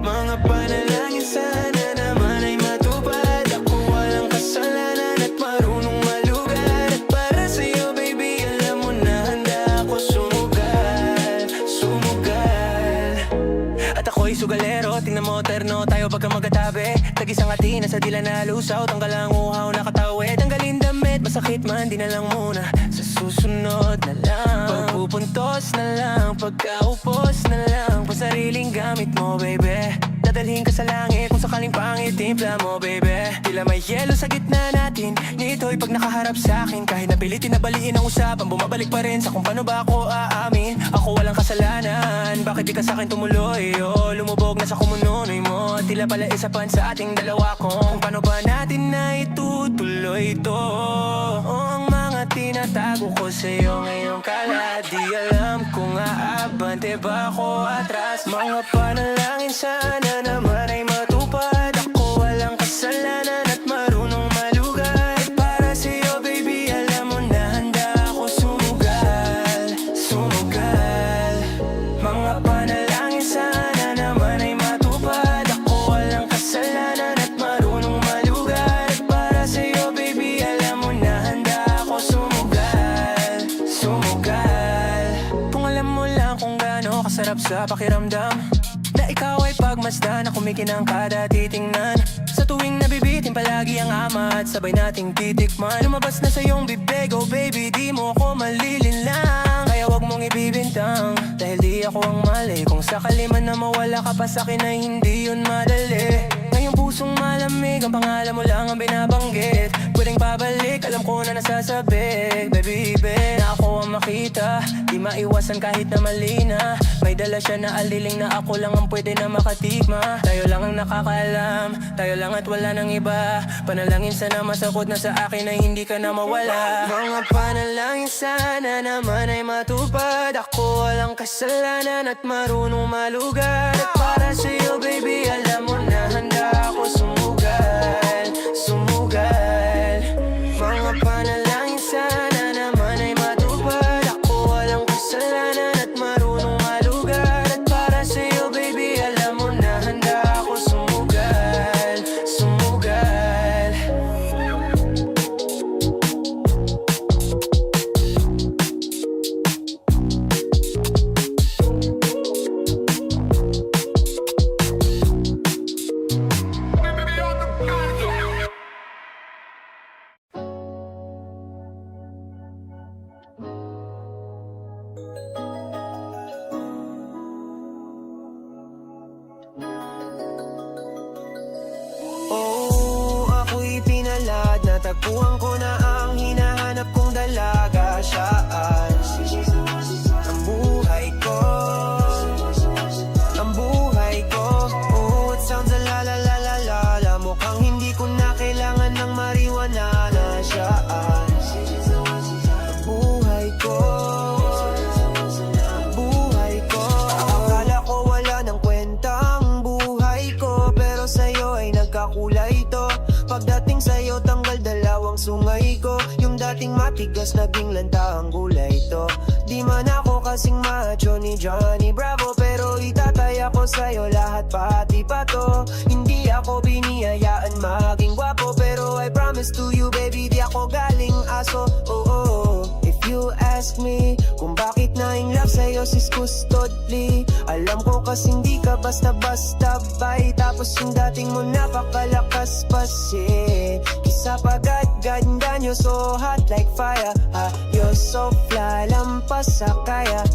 Mga panalangin sana naman ay matupad. Ako walang kasalanan at marunong malugad. At para sa'yo baby, alam mo na handa ako sumugal, sumugal. At ako'y sugalero, tingnan mo terno tayo pagka magkatabi. Tag-isang ngati, nasa dila na lusaw. Tanggal ang uhaw, nakatawid. Tanggalin damit, masakit man, di na lang muna. Sa susunod na lang, pagpupuntos na lang, pagkaupos na lang. Pasariling gamit mo baby, dadalhin ka sa langit kung sakaling pangit timpla mo baby. Tila may yelo sa gitna natin nito'y pag nakaharap sa akin. Kahit napilitin na baliin ang usapan, bumabalik pa rin sa kung paano ba ako aamin. Ako walang kasalanan, bakit di ka sa'kin tumuloy? Oh, lumubog na sa kumunonoy mo. Tila pala isa pan sa ating dalawa kung paano ba natin na itutuloy ito. Oh, ang mga tinatago ko sa'yo ngayong kala, di alam kung aabante ba ako atras. Mga panalangin sana naman ay matupad. Ako walang kasalanan at marunong malugad. Para sa'yo baby, alam mo na handa ako sumugal, sumugal. Mga panalangin sana naman ay matupad. Ako walang kasalanan at marunong malugad. Para sa'yo baby, alam mo na handa ako sumugal, sumugal. Kung alam mo lang kung gaano kasarap sa pakiramdam, Na ikaw ay pagmasdan, ako may kinangkada titingnan. Sa tuwing nabibitin palagi ang ama at sabay nating titikman. Lumabas na sa iyong bibig, oh baby, di mo ako malilinlang. Kaya wag mong ibibintang, dahil di ako ang mali. Kung sakali man na mawala ka pa sa'kin ay hindi yun madali. Ngayong pusong malamig, ang pangalan mo lang ang binabanggit. Pwedeng pabalik, alam ko na nasasabik. Baby, na ako ang makita, di maiwasan kahit na mali na. May dala siya na aliling na ako lang ang pwede na makatikma. Tayo lang ang nakakaalam, tayo lang at wala nang iba. Panalangin sana masakot na sa akin ay hindi ka na mawala. Mga panalangin sana naman ay matupad. Ako walang kasalanan at marunong malugad. At para sa'yo baby, alam mo na handa ako sumugal, sumugal. Mga panalangin sana naman ay matupad. Ako walang kasalanan at marunong malugad. At para sa'yo baby, alam mo na handa ako sumugal, sumugal. Oh, ako'y pinalad, natagpuan ko na ang hinahanap kong dalaga. Siya ay ang buhay ko, ang buhay ko. Oh, it sounds a la la la la la la. Mukhang hindi ko na kailangan ng marijuana na. Siya ay ang buhay ko, ang buhay ko. Akala ko wala ng kwenta ang buhay ko, pero sa'yo ay nagkakulay ito. Pagdating sa'yo tanggal dalawang sungay ko. Yung dating matigas naging lanta ang gulay ito. Di man ako kasing macho ni Johnny Bravo, pero itataya ko sa'yo lahat pati pa to. Hindi ako biniyayaan maging gwapo, pero I promise to you baby, di ako galing aso. Oh, oh, oh. If you ask me kung bakit na-in love sa'yo sis Custod Lee, alam ko kasing di ka basta-basta bay. Tapos yung dating mo napakalakas pa si Kisa pagad-ganda nyo so hot like fire. You're so fly, lampas sa kaya.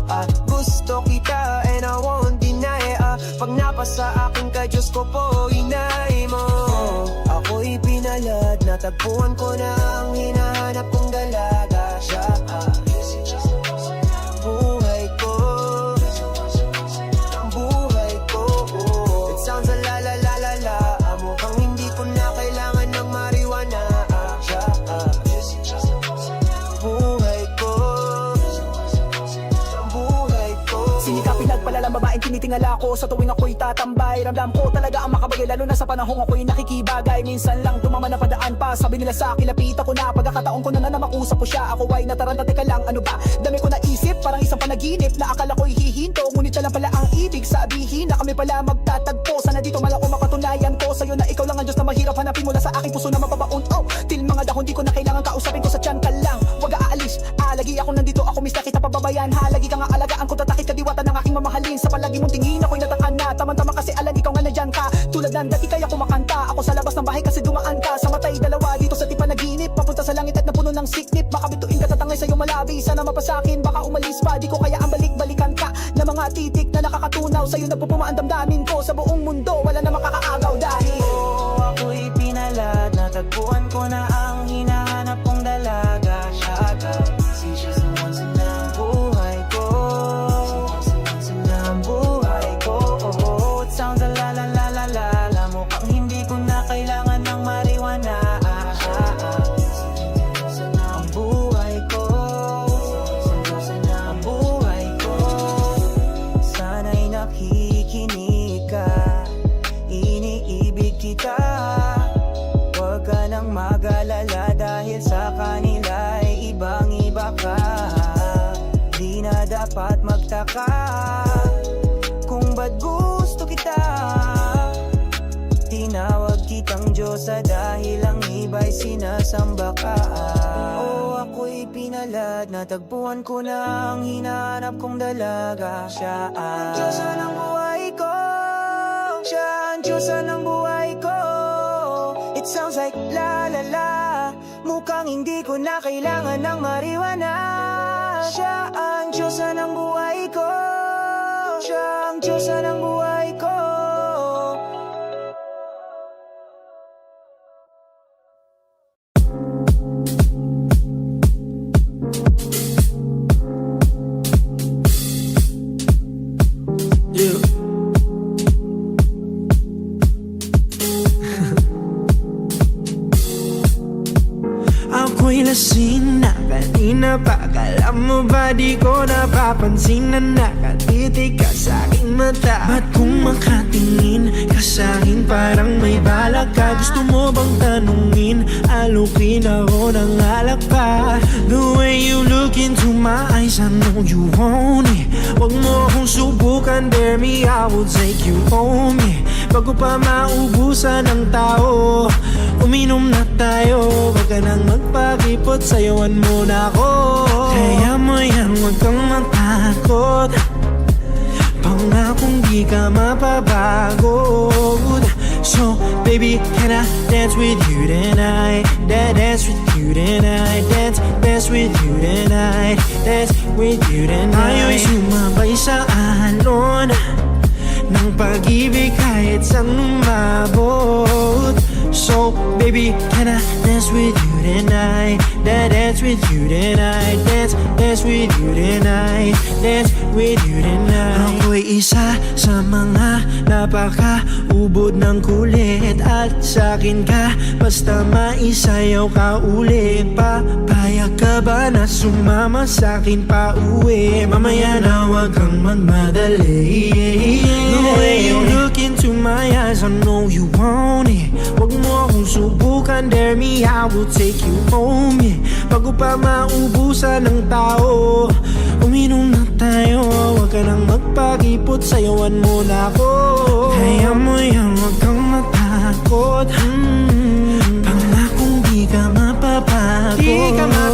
Gusto kita and I won't deny. Pag napasa akin ka Diyos ko po inay mo. Ako'y pinalad, natagpuan ko na ang hinahanap kong dalaga. Siya buhay ko, ang buhay ko. It sounds a la la la la la. Mukhang hindi ko na kailangan ng marijuana. Siya buhay ko, ang buhay ko. Sinikapin nagpalalang babaeng tinitingala ko sa tuwing ako'y tatambay. Ramdam ko talaga ang makabagay, lalo na sa panahong ako'y nakikibagay. Minsan lang tumama na padaan pa, sabi nila sa akin lapit ako na. Pagkakataon ko na namakusap ko siya, ako ay nataranta. Teka lang, ano ba? Dami ko naisip, parang isang panaginip na akala ko'y hihinto. Ngunit siya lang pala ang ibig sabihin na kami pala magtatagpo. Sana dito man ako mapatunayan ko sa'yo na ikaw lang ang Diyos na mahirap hanapin mula sa aking puso na mapapaon. Oh, til mga dahon di ko na kailangan kausapin ko sa tiyan ka lang. Wag aalis, lagi ako nandito, ako miss na kita pababayan. Lagi ka nga alagaan ko, tatakit ka diwata ng aking mamahalin. Sa palagi mong tingin ako'y natakana na. Tama-tama kasi alam ikaw nga nandyan ka. Tulad ng dati kaya kumakanta ako sa labas ng bahay kasi dumaan ka. Sa matay dalawa dito sa tipa naginip, papunta sa langit at napuno ng siknip. Makabituin ka tatangay sa'yo malabi, sana mapasakin. Baka umalis pa, di ko kaya ang balik-balikan ka na mga titik na nakakatunaw. Sa'yo nagpupuma ang damdamin ko, sa buong mundo wala na makakaagaw dahil Ako'y pinalad, natagpuan ko na ang hinahanap kong dalaga. Siya ang buhay ko, ang buhay ko. Oh, it sounds a la la la la la la. Mukhang hindi ko na kailangan ng marijuana. Ang buhay ko, ang buhay ko. Sana'y nakikinig ka, iniibig kita. Huwag ka nang mag-alala dahil sa kanila ay ibang-iba ka. Di na dapat magtaka kung ba't gusto kita. Tinawag kitang Diyosa dahil ang iba'y sinasamba ka. Oh, ako'y pinalad, natagpuan ko na ang hinahanap kong dalaga. Siya ang Diyosa ng buhay ko, Diyosa ng buhay ko. It sounds like la la la. Mukhang hindi ko na kailangan ng marijuana. Siya ang Diyosa ng buhay ko. Siya ang Diyosa ng buhay ko. Ako'y lasing na kanina pa. Kala mo ba di ko napapansin na nakatitig ka sa aking mata? Ba't kung makatingin ka sa akin parang may balak ka? Gusto mo bang tanungin? Alukin ako ng alak pa. The way you look into my eyes, I know you want it. Wag mo akong subukan, dare me, I will take you home, yeah. Bago pa maubusan ng tao, uminom na tayo. Wag ka nang magpakipot, sayawan mo na ako. Kaya mo yan, wag kang matakot. Pangakong di ka mapapagod. So baby, can I dance with you tonight? Dance with you tonight. Dance with you tonight. Dance with you tonight. Ayo'y sumabay sa alon ng pag-ibig kahit saan umabot. So baby, can I dance with you tonight? Dance with you tonight. Dance with you tonight. Dance with you tonight. Ako'y isa sa mga napaka-ubod ng kulit. At sa'kin ka, basta maisayaw ka ulit. Papayag ka ba na sumama sa'kin pa uwi? Mamaya na wag kang magmadali. The way you look into my eyes, I know you want it. Wag mo akong subukan, dare me, I will take you home, yeah. Bago pa maubusan ng tao, uminom na tayo. Wag ka nang magpakipot, sayawan mo na ako. Kaya mo yan, wag kang matakot. Pangakong di ka mapapagod.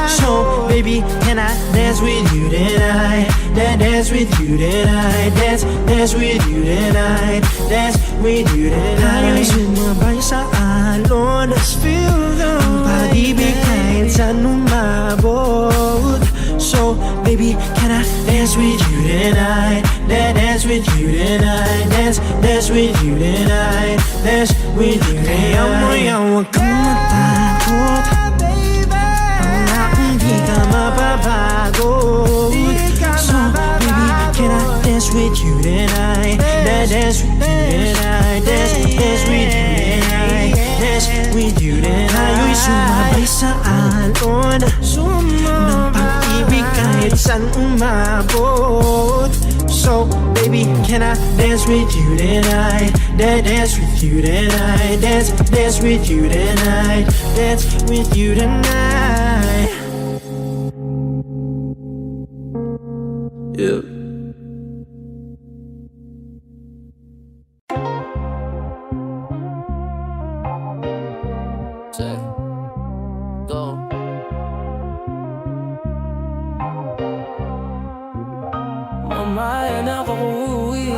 So baby, can I dance with you tonight? Dance with you tonight. Dance with you tonight. Dance with you tonight. Ayo'y sumabay sa alon. Let's feel the pag-ibig kahit saan umabot. So baby, can I dance with you tonight? Dance with you tonight. Dance with you tonight. Dance with you tonight. Kaya mo yan, wag kang matakot. Pangakong di ka mapapagod. So baby, can I dance with you tonight? Dance with you tonight. Dance with you tonight. Dance with you tonight. Ayo'y sumabay sa alon ng pag-ibig kahit saan umabot. So baby, can I dance with you tonight? Dance with you tonight. Dance with you tonight. Dance with you tonight. Yeah. Check. Go. Mamaya na ako uuwi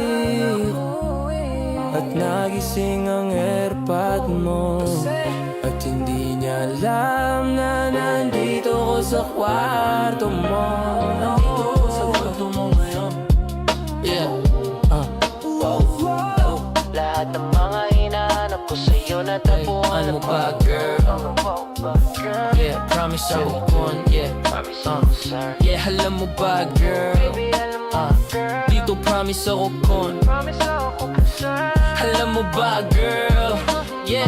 at nagising ang airpod mo. At hindi niya alam na nandito ko sa kwarto mo. Nandito ko sa kwarto mo ngayon. Yeah. Lahat ng mga hinahanap ko sa'yo natagpuan Ano ba, girl? Yeah, promise ako kon. Yeah, yeah, alam mo ba, girl? Dito promise ako kon. Alam mo ba, girl? Yeah,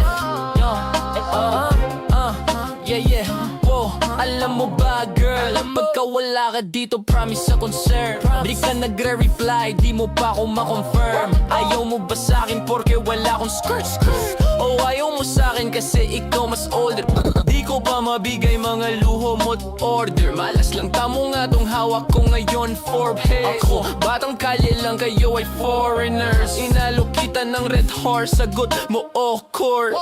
yeah, whoa. Alam mo ba, girl? Pagka wala ka dito, promise sa concern. Di ka nagre-reply, di mo pa ako ma-confirm. Ayaw mo ba sa'kin porque wala akong skirt? O ayaw mo sa'kin kasi ikaw mas older. Di ko pa mabigay mga luho mo't order. Malas lang tamo nga tong hawak ko ngayon, Forbes. Ako, batang kalye lang, kayo ay foreigners. Inalo kita ng red horse, sagot mo awkward.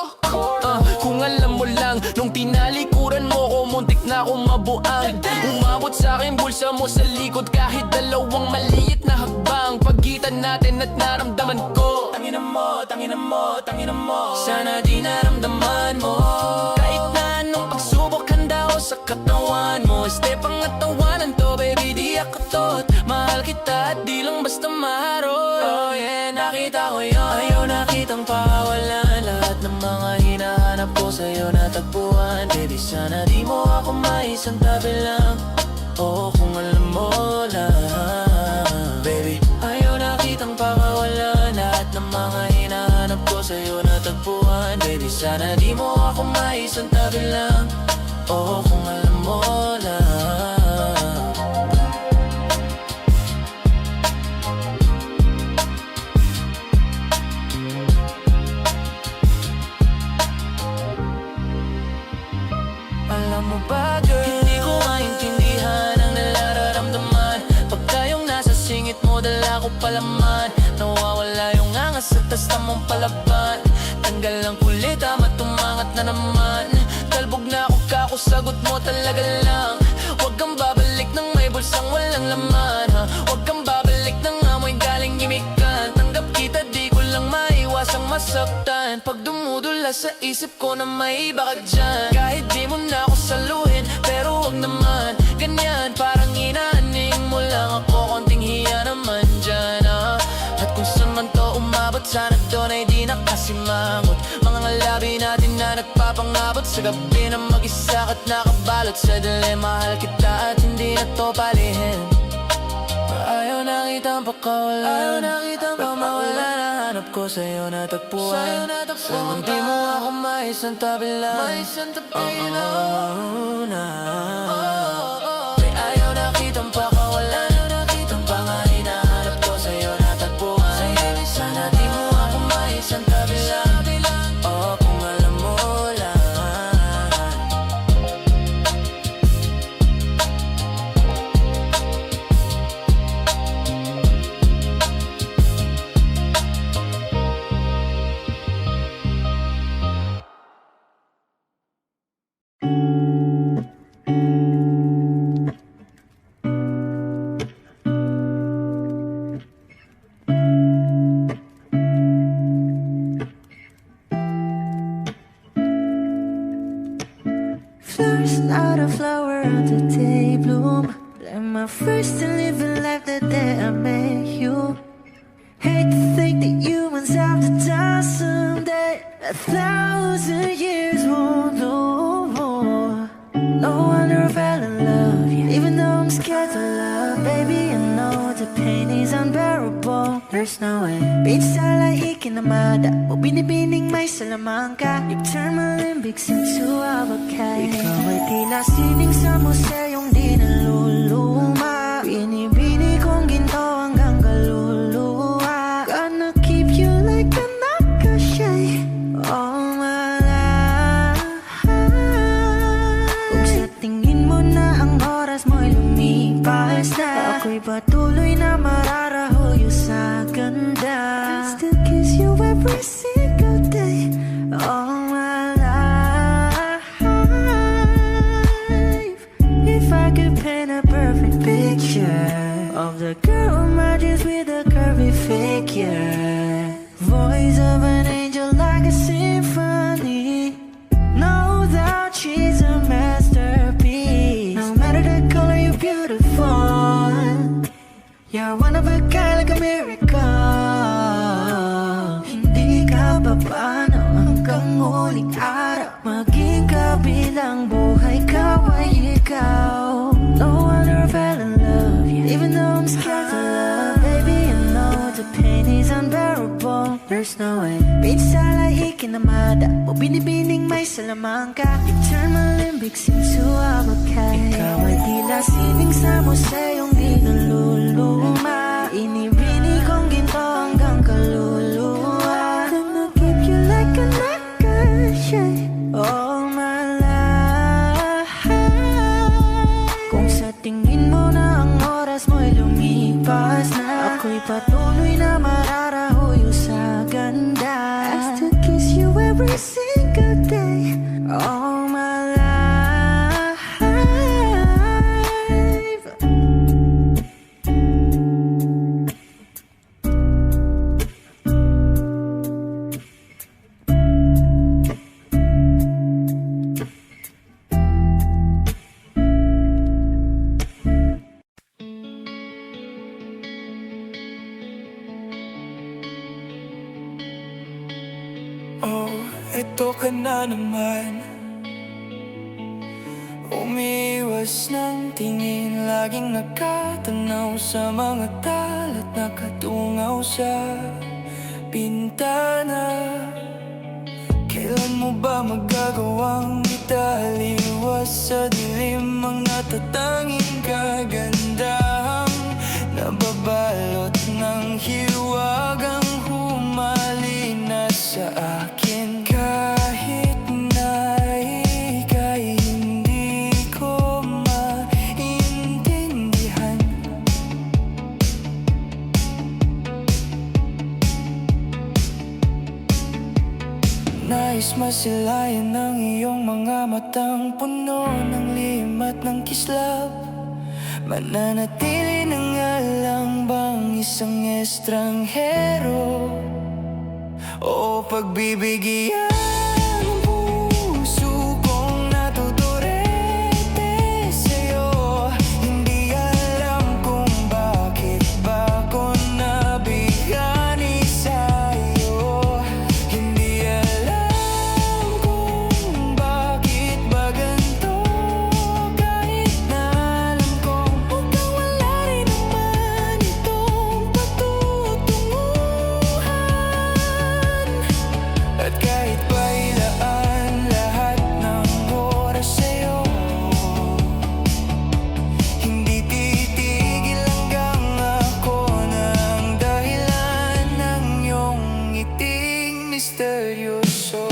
Kung alam mo lang, nung tinalikuran mo ko, muntik na akong mabuang. Umabot sa'kin bulsa mo sa likod, kahit dalawang maliit na hakbang. Pagitan natin at naramdaman ko, tangina mo, tangina mo Sana di naramdaman mo Kahit na anong pagsubok handa ako sa katawan mo Este pangatawanan to baby di ako tot Mahal kita at di lang basta maharot Oh yeah, nakita ko yun Ayaw nakitang pawalan Lahat ng mga hinahanap ko sa'yo natagpuan Baby sana di mo ako maisang tabi lang Oo kung alam mo lang Baby, ayaw nakitang pakawalan Lahat ng mga hinahanap ko sa'yo natagpuan Baby, sana di mo ako maisang tabi lang Oo kung alam mo lang Alam mo ba girl, hindi ko maintindihan ang nararamdaman Pagka yung nasa singit mo, dala ko palaman Nawawala yung angas at tasta mong palaban Tanggal ang kulit, ama tumangat na naman Talbog na ako kakusagot mo talaga lang Huwag kang babalik ng may bulsang walang laman ha? Huwag kang babalik ng amoy galing imikan Tanggap kita, di ko lang maiwasang masaktan Pag dumudula sa isip ko na may iba ka dyan Kahit di mo na ako saluhin, pero wag naman Ganyan, parang inaaning mo lang ako Konting hiya naman dyan At kung saan man to umabot, sana doon ay di nakasimangot Mga ngalabi natin na nagpapangabot Sa gabi na mag-isa at nakabalot Sa dilim, mahal kita at hindi na to palihin Ayaw nakitang pakawalan Ayaw nakitang pamawalan Hanap ko sa'yo natagpuan Sana di mo ako maisang tabi lang Maisang tabi lang Ayaw nakitang pakawalan Ayaw nakitang pangahin Hanap ko sa'yo natagpuan Sana di mo ako maisang tabi lang Oh, kung alam mo lang Flowers, not a flower on the day bloom Like my first to live a life the day I met you Hate to think that humans have to die someday 1,000 years won't know more No wonder I fell in love, yeah. Even though I'm scared to love Baby, I know the pain is unbearable There's no way Pinsala ikinamada O binibining may salamangka You turn my limbics into avocado Ikaw ay tila sining sa museyong di naluluma Binibini kong ginto hanggang kaluluwa Gonna keep you like a nakashay All my life Kung sa tingin mo na ang oras mo'y lumipas na Ako'y patuloy na mararahuyo sa ganda I still kiss you every single day All my life If I could paint a perfect picture Of the girl in my dreams with a curvy figure Voice of an angel like a symphony No doubt she's a masterpiece No matter the color, you're beautiful You're one of a kind like a miracle Hindi ka pa paano hanggang huling araw Maging kabilang buhay ka ay ikaw No wonder I fell in love, yeah. Even though I'm scared to love Baby, I know the pain is unbearable There's no way Pinsala ikinamada O binibining may salamangka You turn my limbics into avocado Ikaw ay tila sining sa museyong di naluluma Inibini kong ginto hanggang kaluluwa Gonna keep you like a nakashay All my life Kung sa tingin mo na ang oras mo'y lumipas na Ako'y patuloy na mararahuyo sa ganda I still kiss you every single day All my life Oh, eto ka na naman. Umiwas ng tingin, laging nakatanaw sa mga talat nakatungaw sa bintana. Kailan mo ba magagawang italiwas sa dilim ang natatanging kagandahang nababalot ng hiwagang humalina sa akin? Kahit na ika'y hindi ko maintindihan, nais masilayan ng iyong mga matang puno ng lihim at ng kislap. Mananatili na nga lang bang isang estranghero o pagbibigyan ng puso kong natuturete sa'yo? Hindi alam kung bakit ba ko nabigani sa'yo. Hindi alam kung bakit ba ganito, kahit na alam kong mukhang wala rin naman itong patutunguhan. At kahit pa ilaan lahat ng oras sa'yo, hindi titigil hanggang ako ng dahilan ng iyong ngiting misteryoso.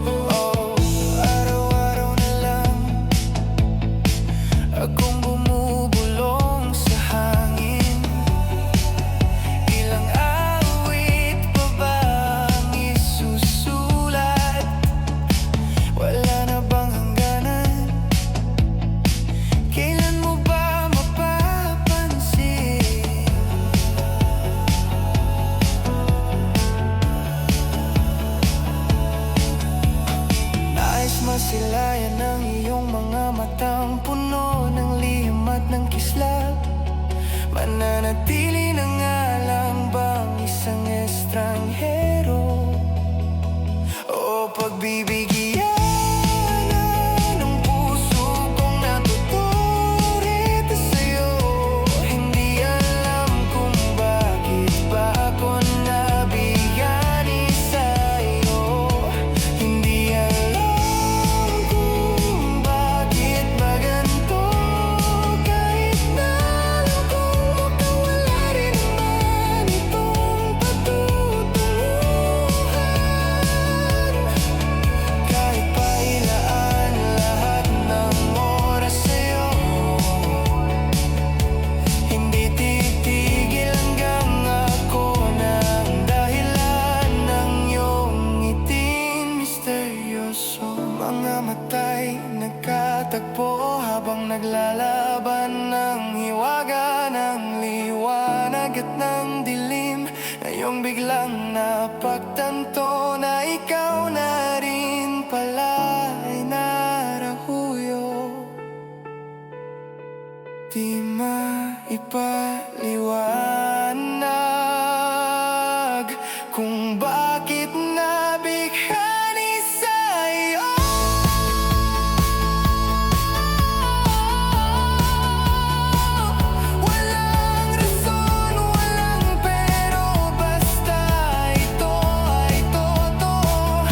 Oh, araw-araw na lang akong bumubulong sa hangin. Ilang awit pa ba ang isusulat? Wala na bang hangganan? Kailan mo ba mapapansin? Nais masilayan ng iyong mga matang puno ng lihim at ng kislap. Mananatili na nga lang bang isang estranghero o pagbibigyan ng puso kong natuturete sa'yo? Hindi alam kung bakit ba ako nabigani sa'yo. Hindi alam kung bakit ba ganito, kahit na alam kong mukhang wala rin naman itong patutunguhan. Kahit pa ilaan lahat ng oras sa'yo, hindi titigil hanggang ako ng dahilan ng iyong ngiting misteryoso. Mga matay nagkatagpo habang naglalaban ng hiwaga ng liwanag at ng dilim. Ngayong biglang napagtanto na ikaw na rin pala ay narahuyo. Di maipaliwanag kung bakit nabighani sa'yo. Walang rason, walang pero, basta ito ay totoo.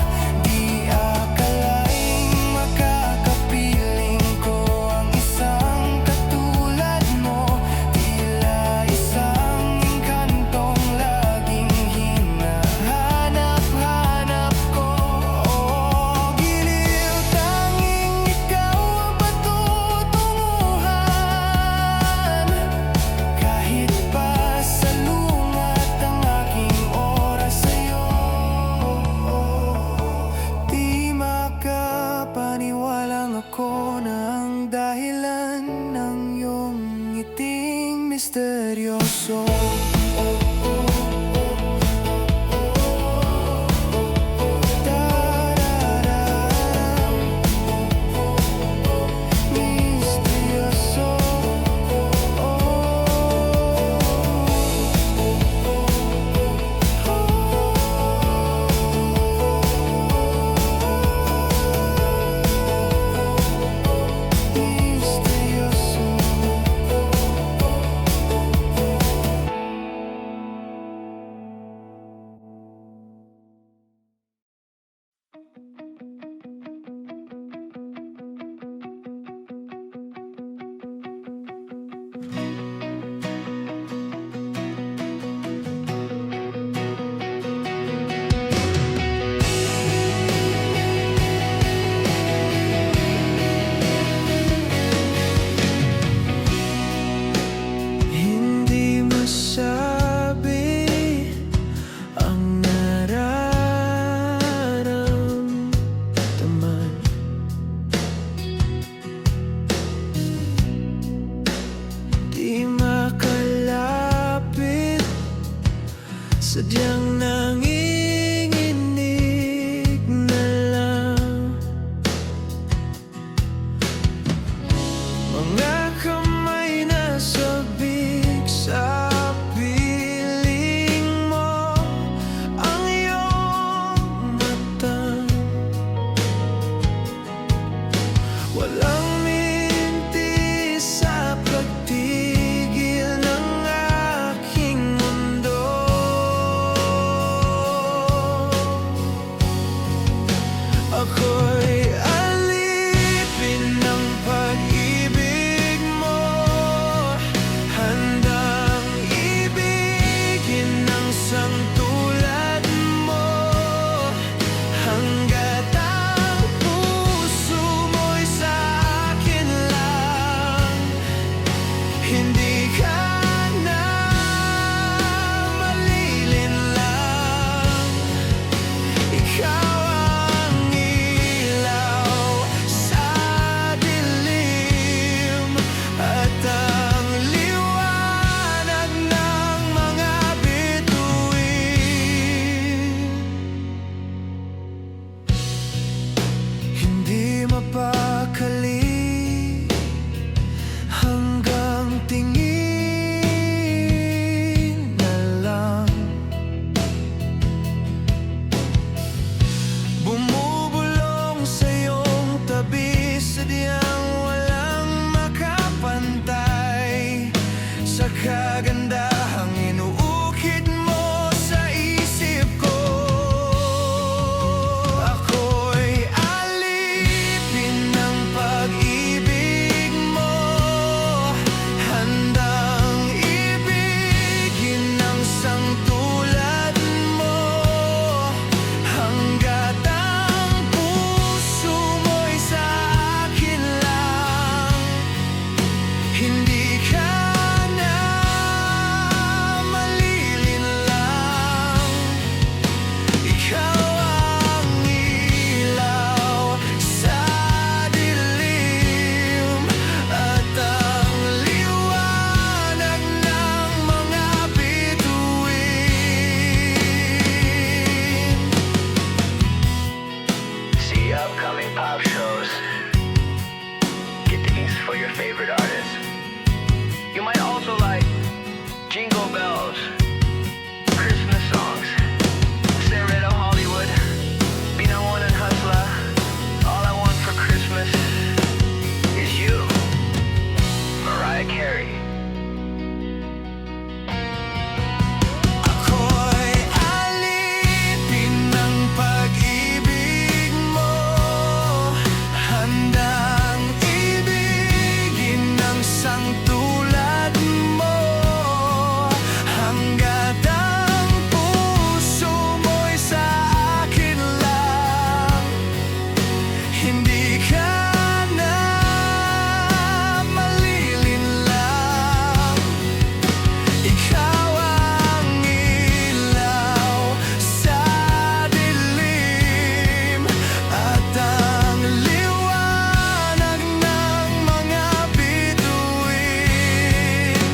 Di akalaing makakapiling ko ang isang katulad mo. Tila isang engkantong laging hinahanap-hanap ko. Oh, giliw, tanging ikaw ang patutunguhan. Kahit pa salungat ang aking oras sa'yo, di makapaniwalang ako na ang dahilan ng iyong ngiting misteryoso. Misteryoso. Sadyang nanginginig na lang. Mga kamay na sabik sa piling mo, ang iyong mata. Walang minti sa pagtigil ng aking mundo. Ako'y alipin ng pag-ibig mo, handang ibigin ng sangtulad mo, hanggat ang puso mo'y sa akin lang. Hindi ka na malilinlang. Ikaw ang ilaw sa dilim at ang liwanag ng mga bituin. Hindi mapakali hanggang tingin na lang. Bumubulong sa iyong tabi, sadyang walang makapantay sa kagandahang inuukit mo sa isip ko. Ako'y alipin ng pag-ibig mo, handang ibigin ng sangtulad mo, hanggat ang puso mo'y sa akin lang. Hindi ka na malilinlang. Ikaw ang ilaw sa dilim at ang liwanag ng mga bituin. See upcoming pop shows. Get tickets for your favorite artists. You might also like Jingle Bells, Christmas songs, Serenade Hollywood, Binawan and Hustler. All I want for Christmas is you, Mariah Carey. Ako'y alipin ng pag-ibig mo, handang ibigin ng sangtulad mo, hanggat ang puso mo'y sa akin lang. Hindi ka na malilinlang. Ikaw ang ilaw sa dilim at ang liwanag ng mga bituin,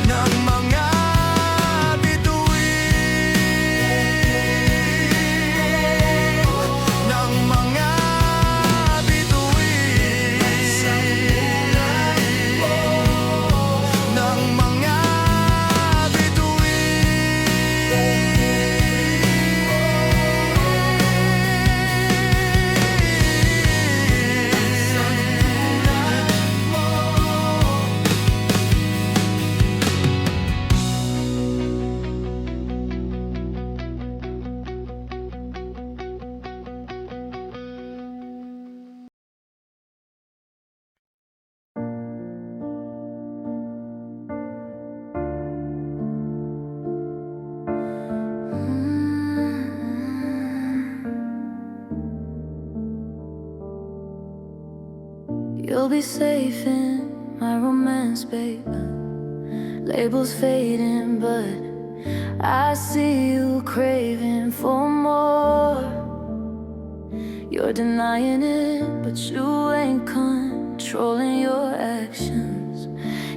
ng mga bituin, ng mga bituin, ng mga You'll be safe in my romance, babe. Labels fading, but I see you craving for more. You're denying it, but you ain't controlling your actions.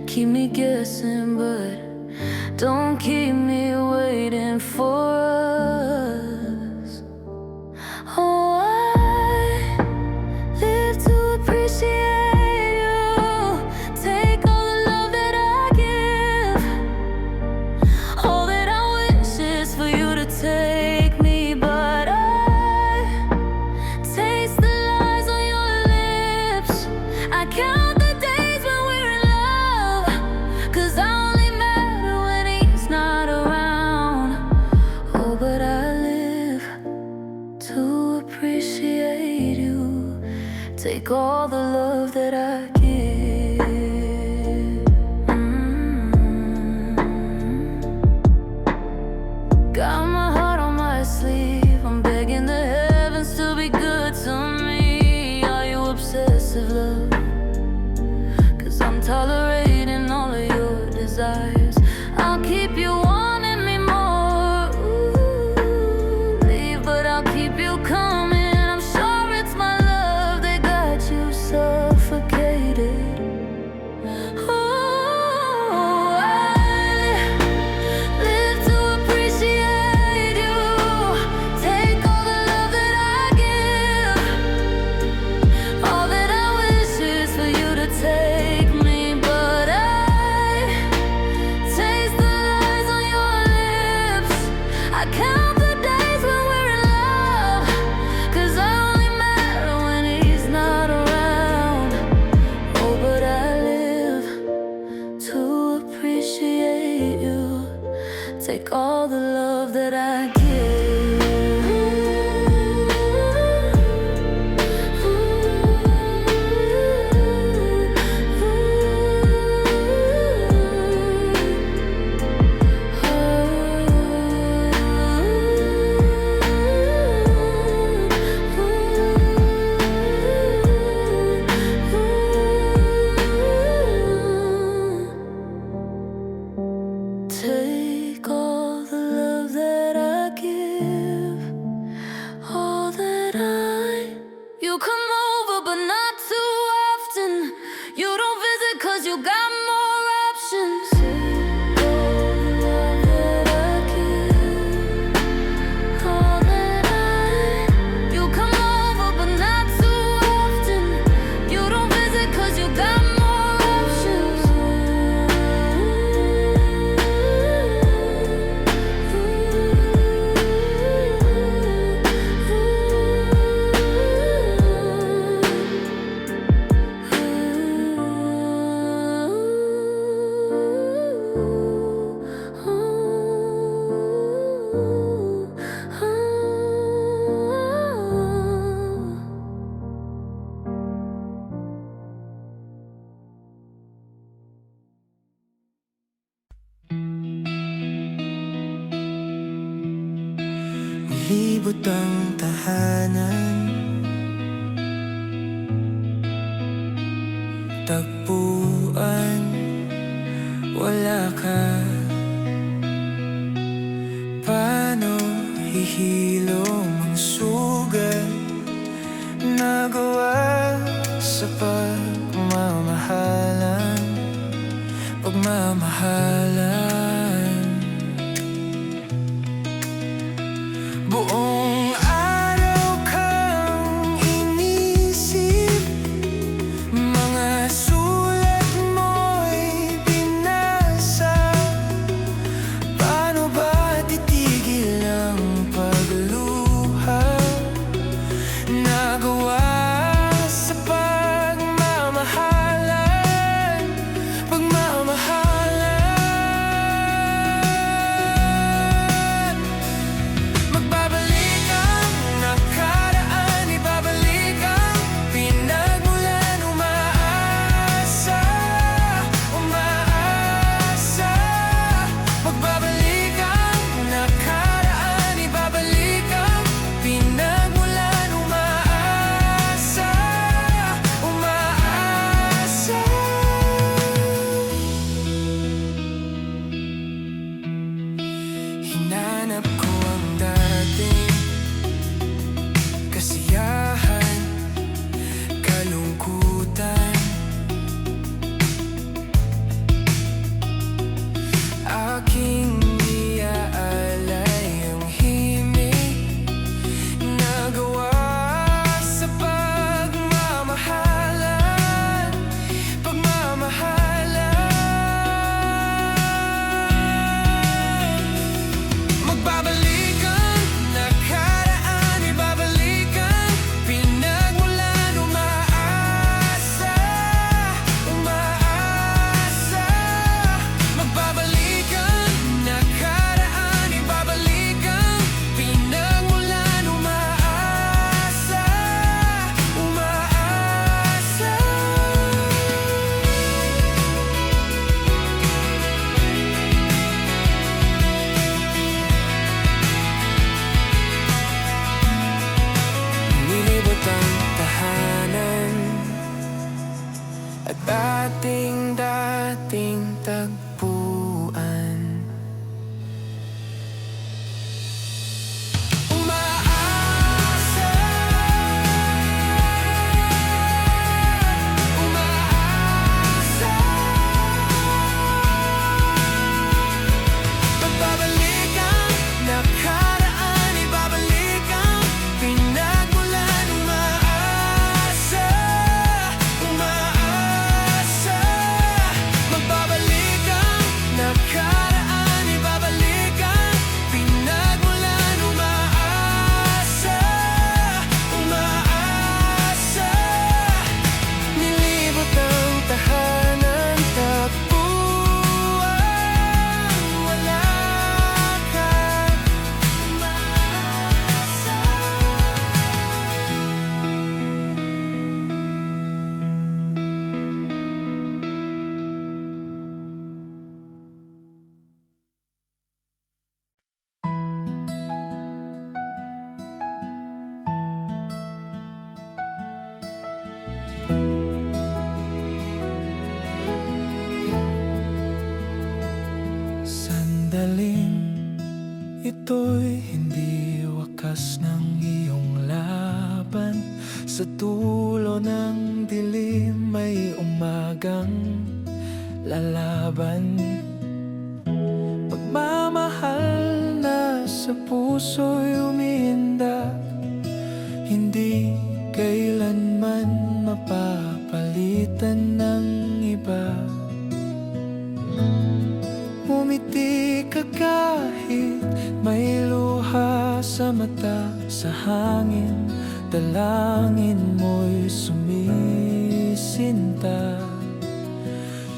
Keep me guessing, but don't keep me waiting for us. tolerating all of your desires. I'll keep you wanting me more. Ooh, leave, but I'll keep you coming. I'm sure it's my love that got you suffocated. Ooh, I live to appreciate you. Take all the love that I give. All that I wish is for you to take me, but I taste the lies on your lips. I count the days when we're in love, 'cause I only matter when he's not around. Oh, but I live to appreciate you. Take all the love that I take all the love that I give, all that I. You come over, but not too often. You don't visit 'cause you got more options. Take all the love that I give, all that I. You come over, but not too often. You don't visit 'cause you got more options. Libot ang tahanan, tagpuan, wala ka. Paano hihilom ang sugat nagawa sa pagmamahalan, pagmamahalan. Buong araw kang inisip, mga sulat mo'y binasa. Paano ba titigil ang pagluha? Nagawa sa pagmamahalan, pagmamahalan. Magbabalik ang nakaraan, ibabalik ang pinagmulan. Umaasa, umaasa. Magbabalik ang nakaraan, ibabalik ang pinagmulan. Umaasa, umaasa. Hinanap ko ang dating kasiyahan, kalungkutan. Aking iaalay ang himig, nagawa sa pagmamahalan, pagmamahalan. Magbabalik ang nakaraan, ibabalik ang pinagmulan. Umaasa, umaasa. Magbabalik ang nakaraan, ibabalik ang pinagmulan. Umaasa, umaasa. Nilibot ang tahanan at ating ating tagpuan. Umaasa, umaasa, pagbabalik ang nakaraan, ibabalik ang pinagmulan. Umaasa, umaasa, magbabalik ang nakaraan, ibabalik ang pinagmulan. Umaasa, umaasa, nilibot ang tahanan, takbuhan, wala ka. Umaasa. Sandaling ito'y hindi wakas ng iyong laban. Sa dulo ng dilim may umagang lalaban. Pagmamahal na sa puso'y umiindak, hindi kailanman mapapalitan ng iba. Umiti ka kahit may luha sa mata, sa hangin, dalangin mo'y sumisinta.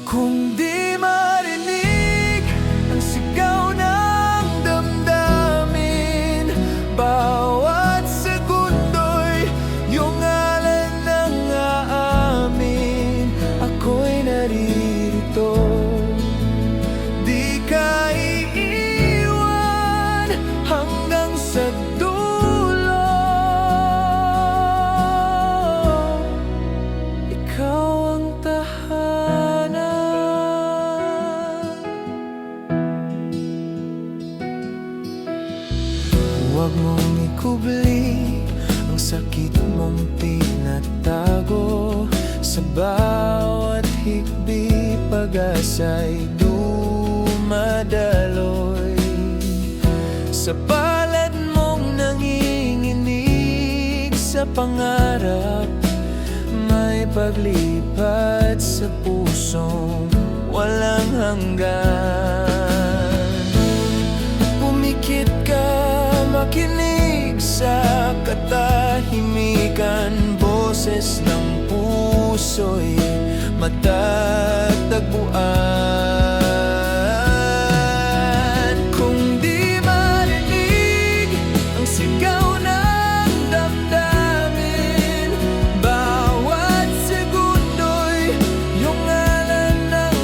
Kung di marinig ang sigaw ng damdamin, bawat segundo'y iyong ngalan ang aamin. Ako'y naririto, di ka iiwan hanggang sa dulo. Ikaw ang tahanan. Huwag mong ikubli ang sakit mong pinatago. Sa bawat hikbi, pag-asa'y dumadaloy. Sa palad mong nanginginig, sa pangarap may paglipat, sa pusong walang hanggan. Pumikit ka, makinig sa katahimikan, boses ng puso'y matatagpuan. Kung di marinig ang sigaw ng damdamin, bawat segundo'y iyong ngalan ang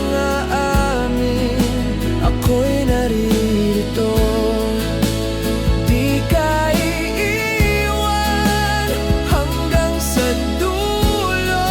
aamin. Ako'y naririto, di ka iiwan hanggang sa dulo.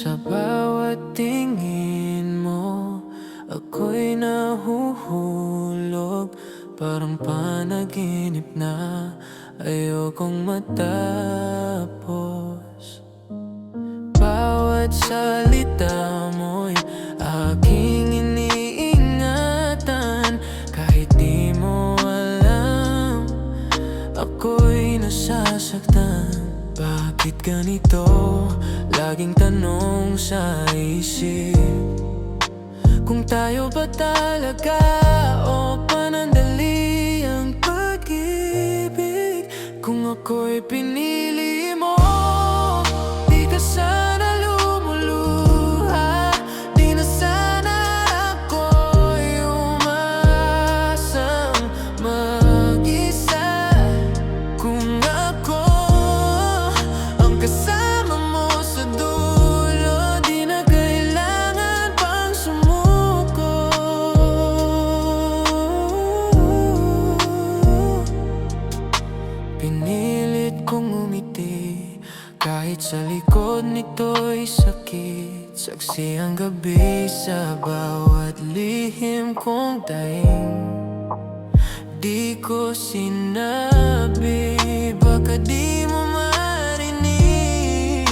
Sa bawat tingin mo, ako'y nahuhulog. Parang panaginip na ayokong matapos. Bawat salita mo'y aking iniingatan. Kahit di mo alam, ako'y nasasaktan. Bakit ganito? Laging tanong sa isip, kung tayo ba talaga o panandali ang pag-ibig. Kung ako'y pinili mo, di ka sana lumuluha. Di na sana ako'y umaasang mag-isa. Kung ako ang kasama mo sa dulo, di na kailangan pang sumuko. Pinilit kong umiti kahit sa likod nito'y sakit. Saksi ang gabi sa bawat lihim kong daing. Di ko sinabi, baka di mo marinig,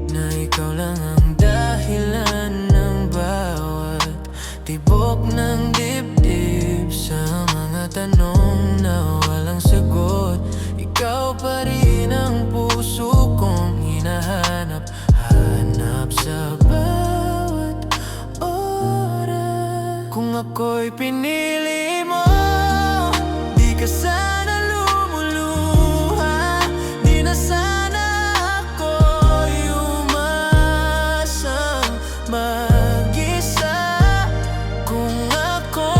na ikaw lang ang dahilan ng bawat tibok ng dibdib. Sa mga tanong na walang sagot, ikaw pa rin ang puso kong hinahanap. Hanap sa bawat oras. Kung ako'y pinili mo, di ka sana lumuluha. Di na sana ako'y umaasang mag-isa. Kung ako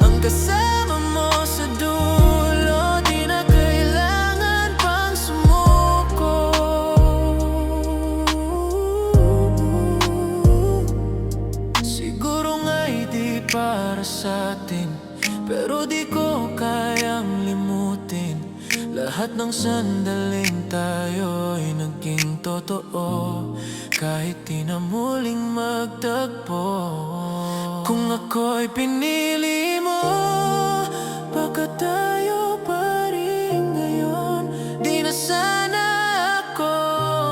ang kasama mo sa dulo, di na kailangan pang sumuko. Siguro nga'y di para sa'tin, pero di ko kayang limutin lahat ng sandaling tayo'y naging totoo, kahit di na muling magtagpo. Kung ako'y pinili mo, baka tayo pa rin ngayon. Di na sana ako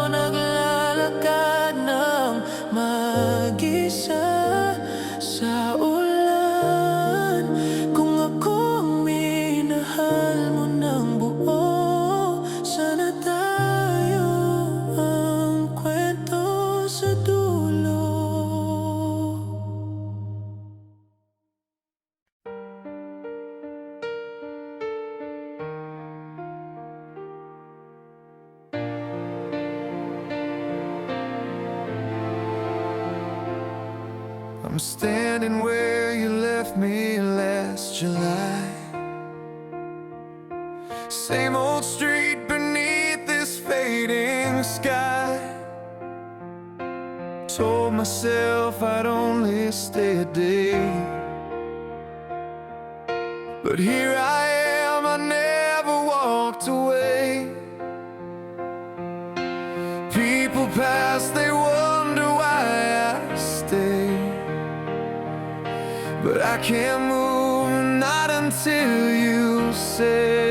naglalakad ng mag-isa sa ulan. Kung ako ang minahal mo ng buo, sana tayo ang kwento sa dulo. I'm standing where you left me last July. Same old street beneath this fading sky. Told myself I'd only stay a day, but here I am, I never walked away. People pass, they wonder why I stay, but I can't move, not until you say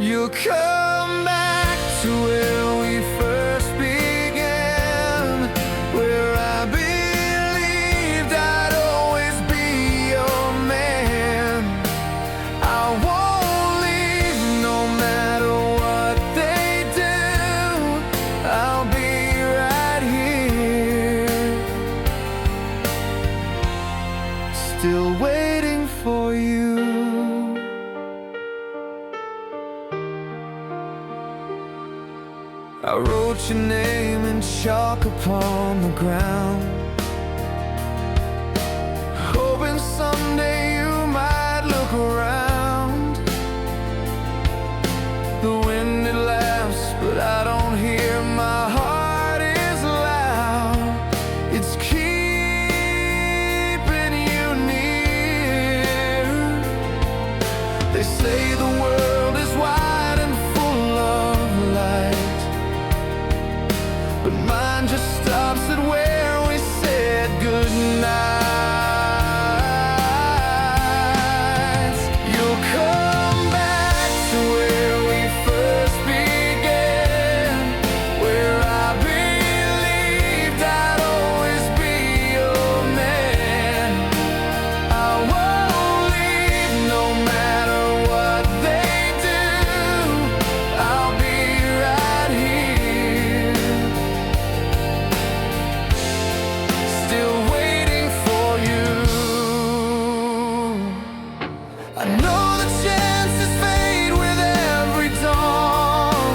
you'll come back to where we first began, where I believed I'd always be your man. I won't leave no matter what they do. I'll be right here, still waiting for you. I wrote your name in chalk upon the ground, hoping someday you might look around. They say the world is wide and full of light, but mine just stops at where we said goodnight. You'll come back to where we first began, where I believed I'd always be your man. I won't leave no matter what they do. I'll be right here, still waiting for you. I know the chances fade with every dawn,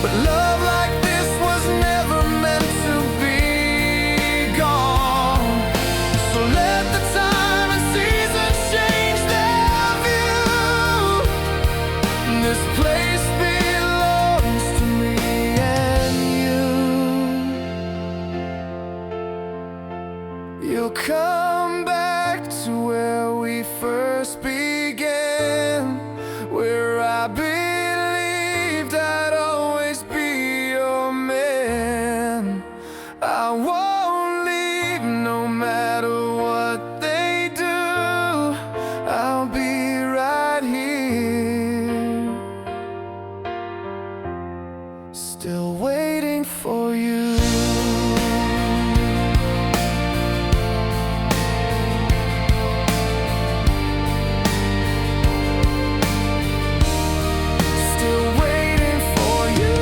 but love like this was never meant to be gone. So let the time and season change their view. This place belongs to me and you. You'll come back to where we first began, where I believed I'd always be your man. I won't leave no matter what they do. I'll be right here, still waiting for you. Still waiting for you.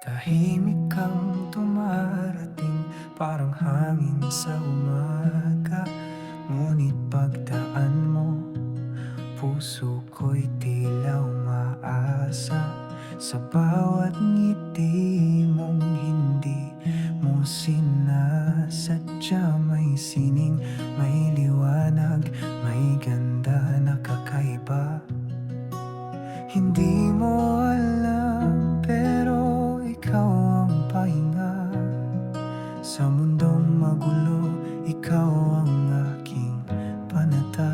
Tahimik kang tumarating, parang hangin sa umaga. Ngunit pagdaan mo, puso ko'y tila umaasa. Sa bawat ngiti mong hindi mo sinasadya. May sining, may liwanag, may ganda na kakaiba. Hindi mo alam, pero ikaw ang pahinga. Sa mundong magulo, ikaw ang aking panata.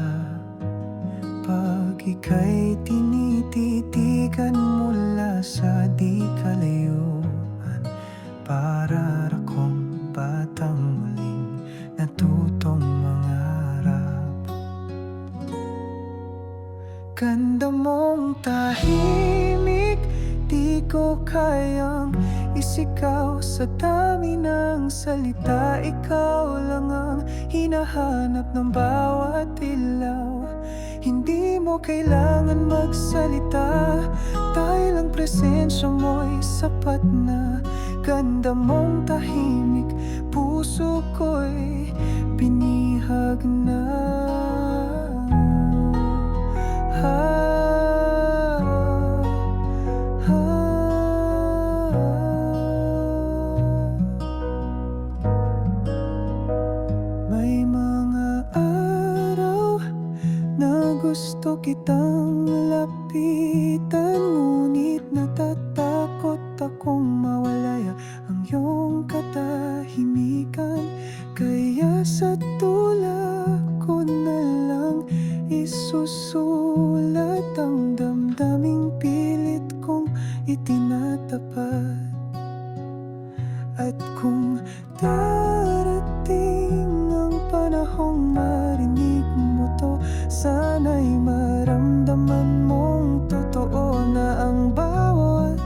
Pag ika'y tinititigan mula sa di kalayuan, para akong batang muling natutong mangarap. Ganda mong tahimik, di ko kayang isigaw. Sa dami ng salita, ikaw lang ang hinahanap ng bawat ilaw. Hindi mo kailangan magsalita, dahil ang presensya mo'y sapat na. Ganda mong tahimik, puso ko'y binihag na. May mga araw na gusto kitang lapitan, ngunit natatakot akong mawalaya ang iyong katahimikan. Kaya sa tulak ko na lang isusulat ang damdaming pilit kong itinatapat. At kung darating ang panahong marinig mo to, sana'y maramdaman mong totoo na ang bawat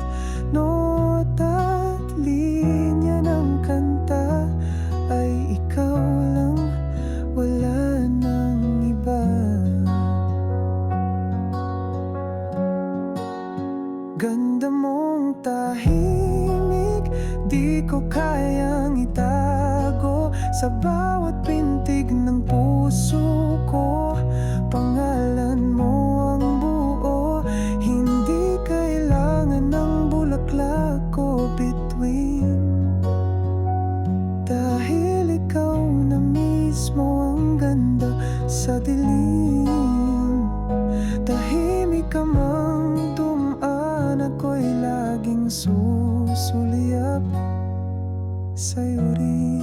nota at linya ng kanta ay ikaw lang, wala nang iba. Ganda mong tahimik, di ko kayang itago. Sa bawat pintig ng puso ko, pangalan mo Tahimik ka mang dumaan, ako'y laging susulyap sa'yo rin.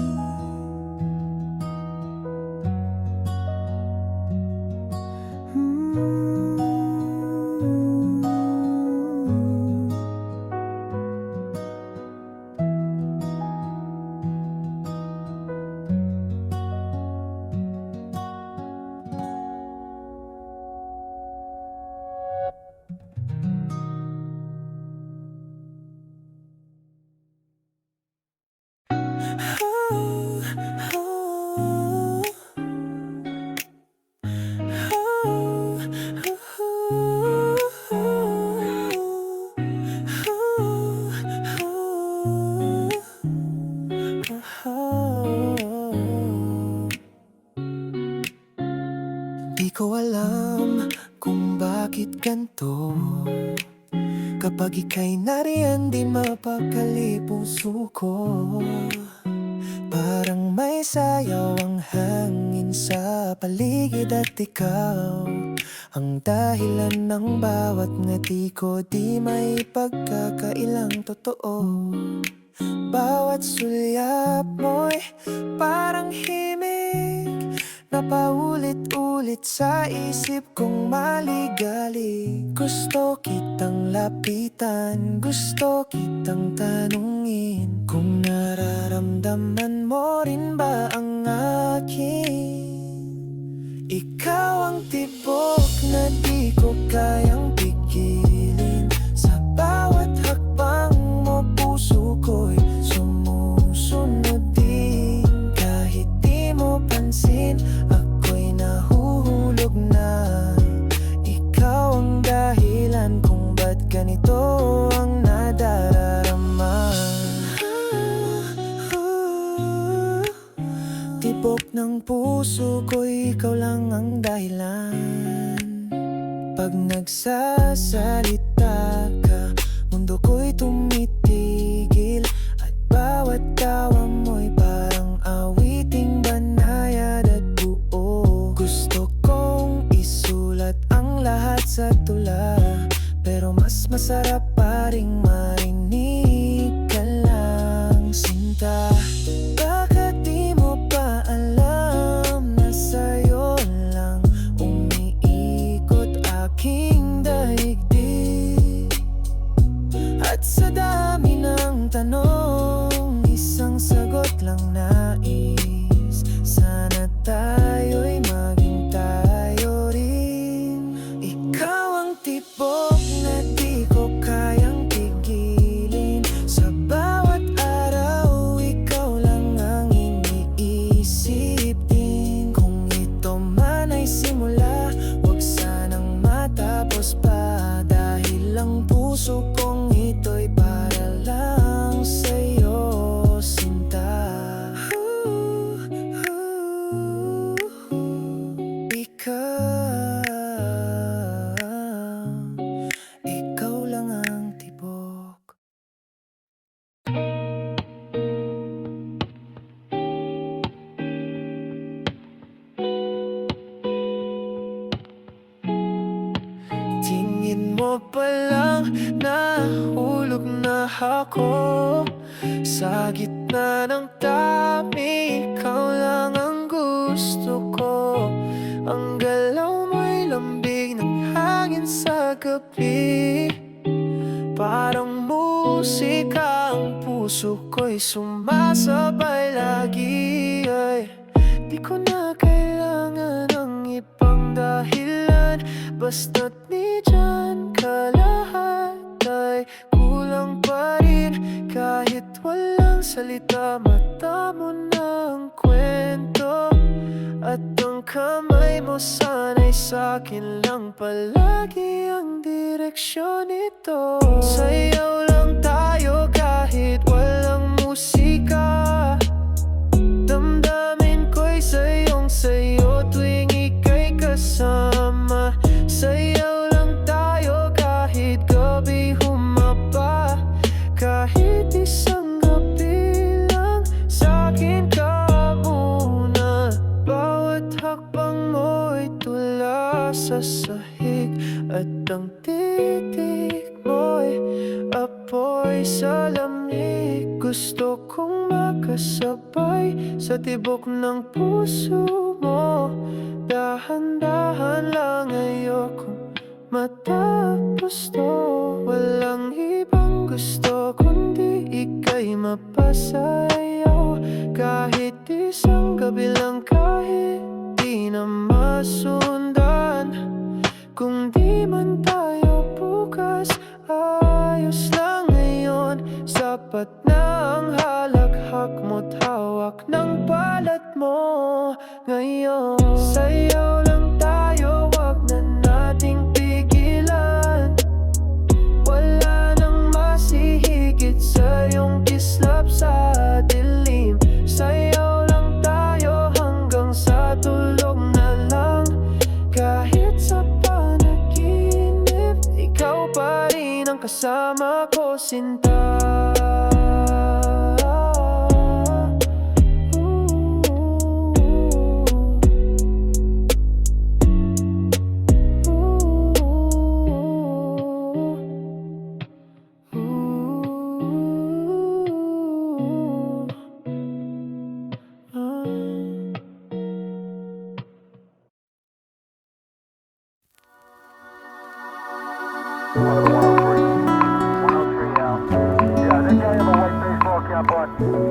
Di ko alam kung bakit ganto. Kapag ika'y nariyan, di mapakali puso ko. Parang may sayaw ang hangin sa paligid at ikaw ang dahilan ng bawat ngati ko. Di may pagkakailang totoo. Bawat sulyap mo'y parang himig na paulit-ulit sa isip kong maligali. Gusto kitang lapitan, gusto kitang tanungin kung nararamdaman mo rin ba ang akin. Ikaw ang tibok na di ko kayang pigilin. Sa bawat hakbang mo puso ko'y sumusunod din. Kahit di mo pansin, ako'y nahuhulog na. Ikaw ang dahilan kung ba't ganito ang nadarama. Tibok ng puso ko'y ikaw lang ang dahilan. Pag nagsasalita ka, mundo ko'y tumitigil. At bawat tawa mo'y parang awiting banayad at buo. Gusto kong isulat ang lahat sa tula, pero mas masarap pa ring marinig ka lang, sinta. Bakit di mo pa alam na sa'yo lang umiikot aking daigdig? At sa dami ng tanong, isang sagot lang nais. Sana tayo'y maging tayo rin. Ikaw ang tibok na di ko kayang pigilin. Sa bawat araw, ikaw lang ang iniisip din. Kung ito man ay simula, huwag sanang matapos pa. Dahil ang puso kong ito'y para lang sa'yo, sinta. Ikaw lang ang tibok. Tingin mo pa lang, nahulog na ako. Sa gitna ng dami, ikaw lang ang gusto ko. Ang galaw mo'y lambing ng hangin sa gabi. Parang musika, ang puso ko'y sumasabay lagi. Ay, di ko na kailangan ng ibang dahilan. Basta't ni dyan ka, lahat ay kulang pa rin. Kahit walang salita, mata mo na ang kwento. At ang kamay mo sana'y sa'kin lang palagi ang direksyon nito. Sayaw lang tayo kahit walang musika. Damdamin ko'y sayong-sayo tuwing ika'y kasama. Sayaw lang tayo kahit gabi humaba. Kahit isang gabi lang, sa'kin ka muna. Bawat hakbang mo'y tula sa sahig At ang titig mo'y apoy sa lamig. Gusto kong makasabay sa tibok ng puso mo. Dahan-dahan lang, ayokong matapos to. Walang ibang gusto kundi ika'y mapasayaw. Kahit isang gabi lang, kahit di na masundan. Kung di man tayo bukas, ayos lang ngayon. Sapat na ang halakhak mo't hawak ng balat mo ngayon. Sayaw lang tayo, wag na nating pigilan. Wala nang masihigit sa iyong kislap sa dilim. Sayaw lang tayo hanggang sa tulog na lang. Kahit sa panaginip, ikaw pa rin ang kasama ko, sinta. Yeah, that guy have a white baseball cap on.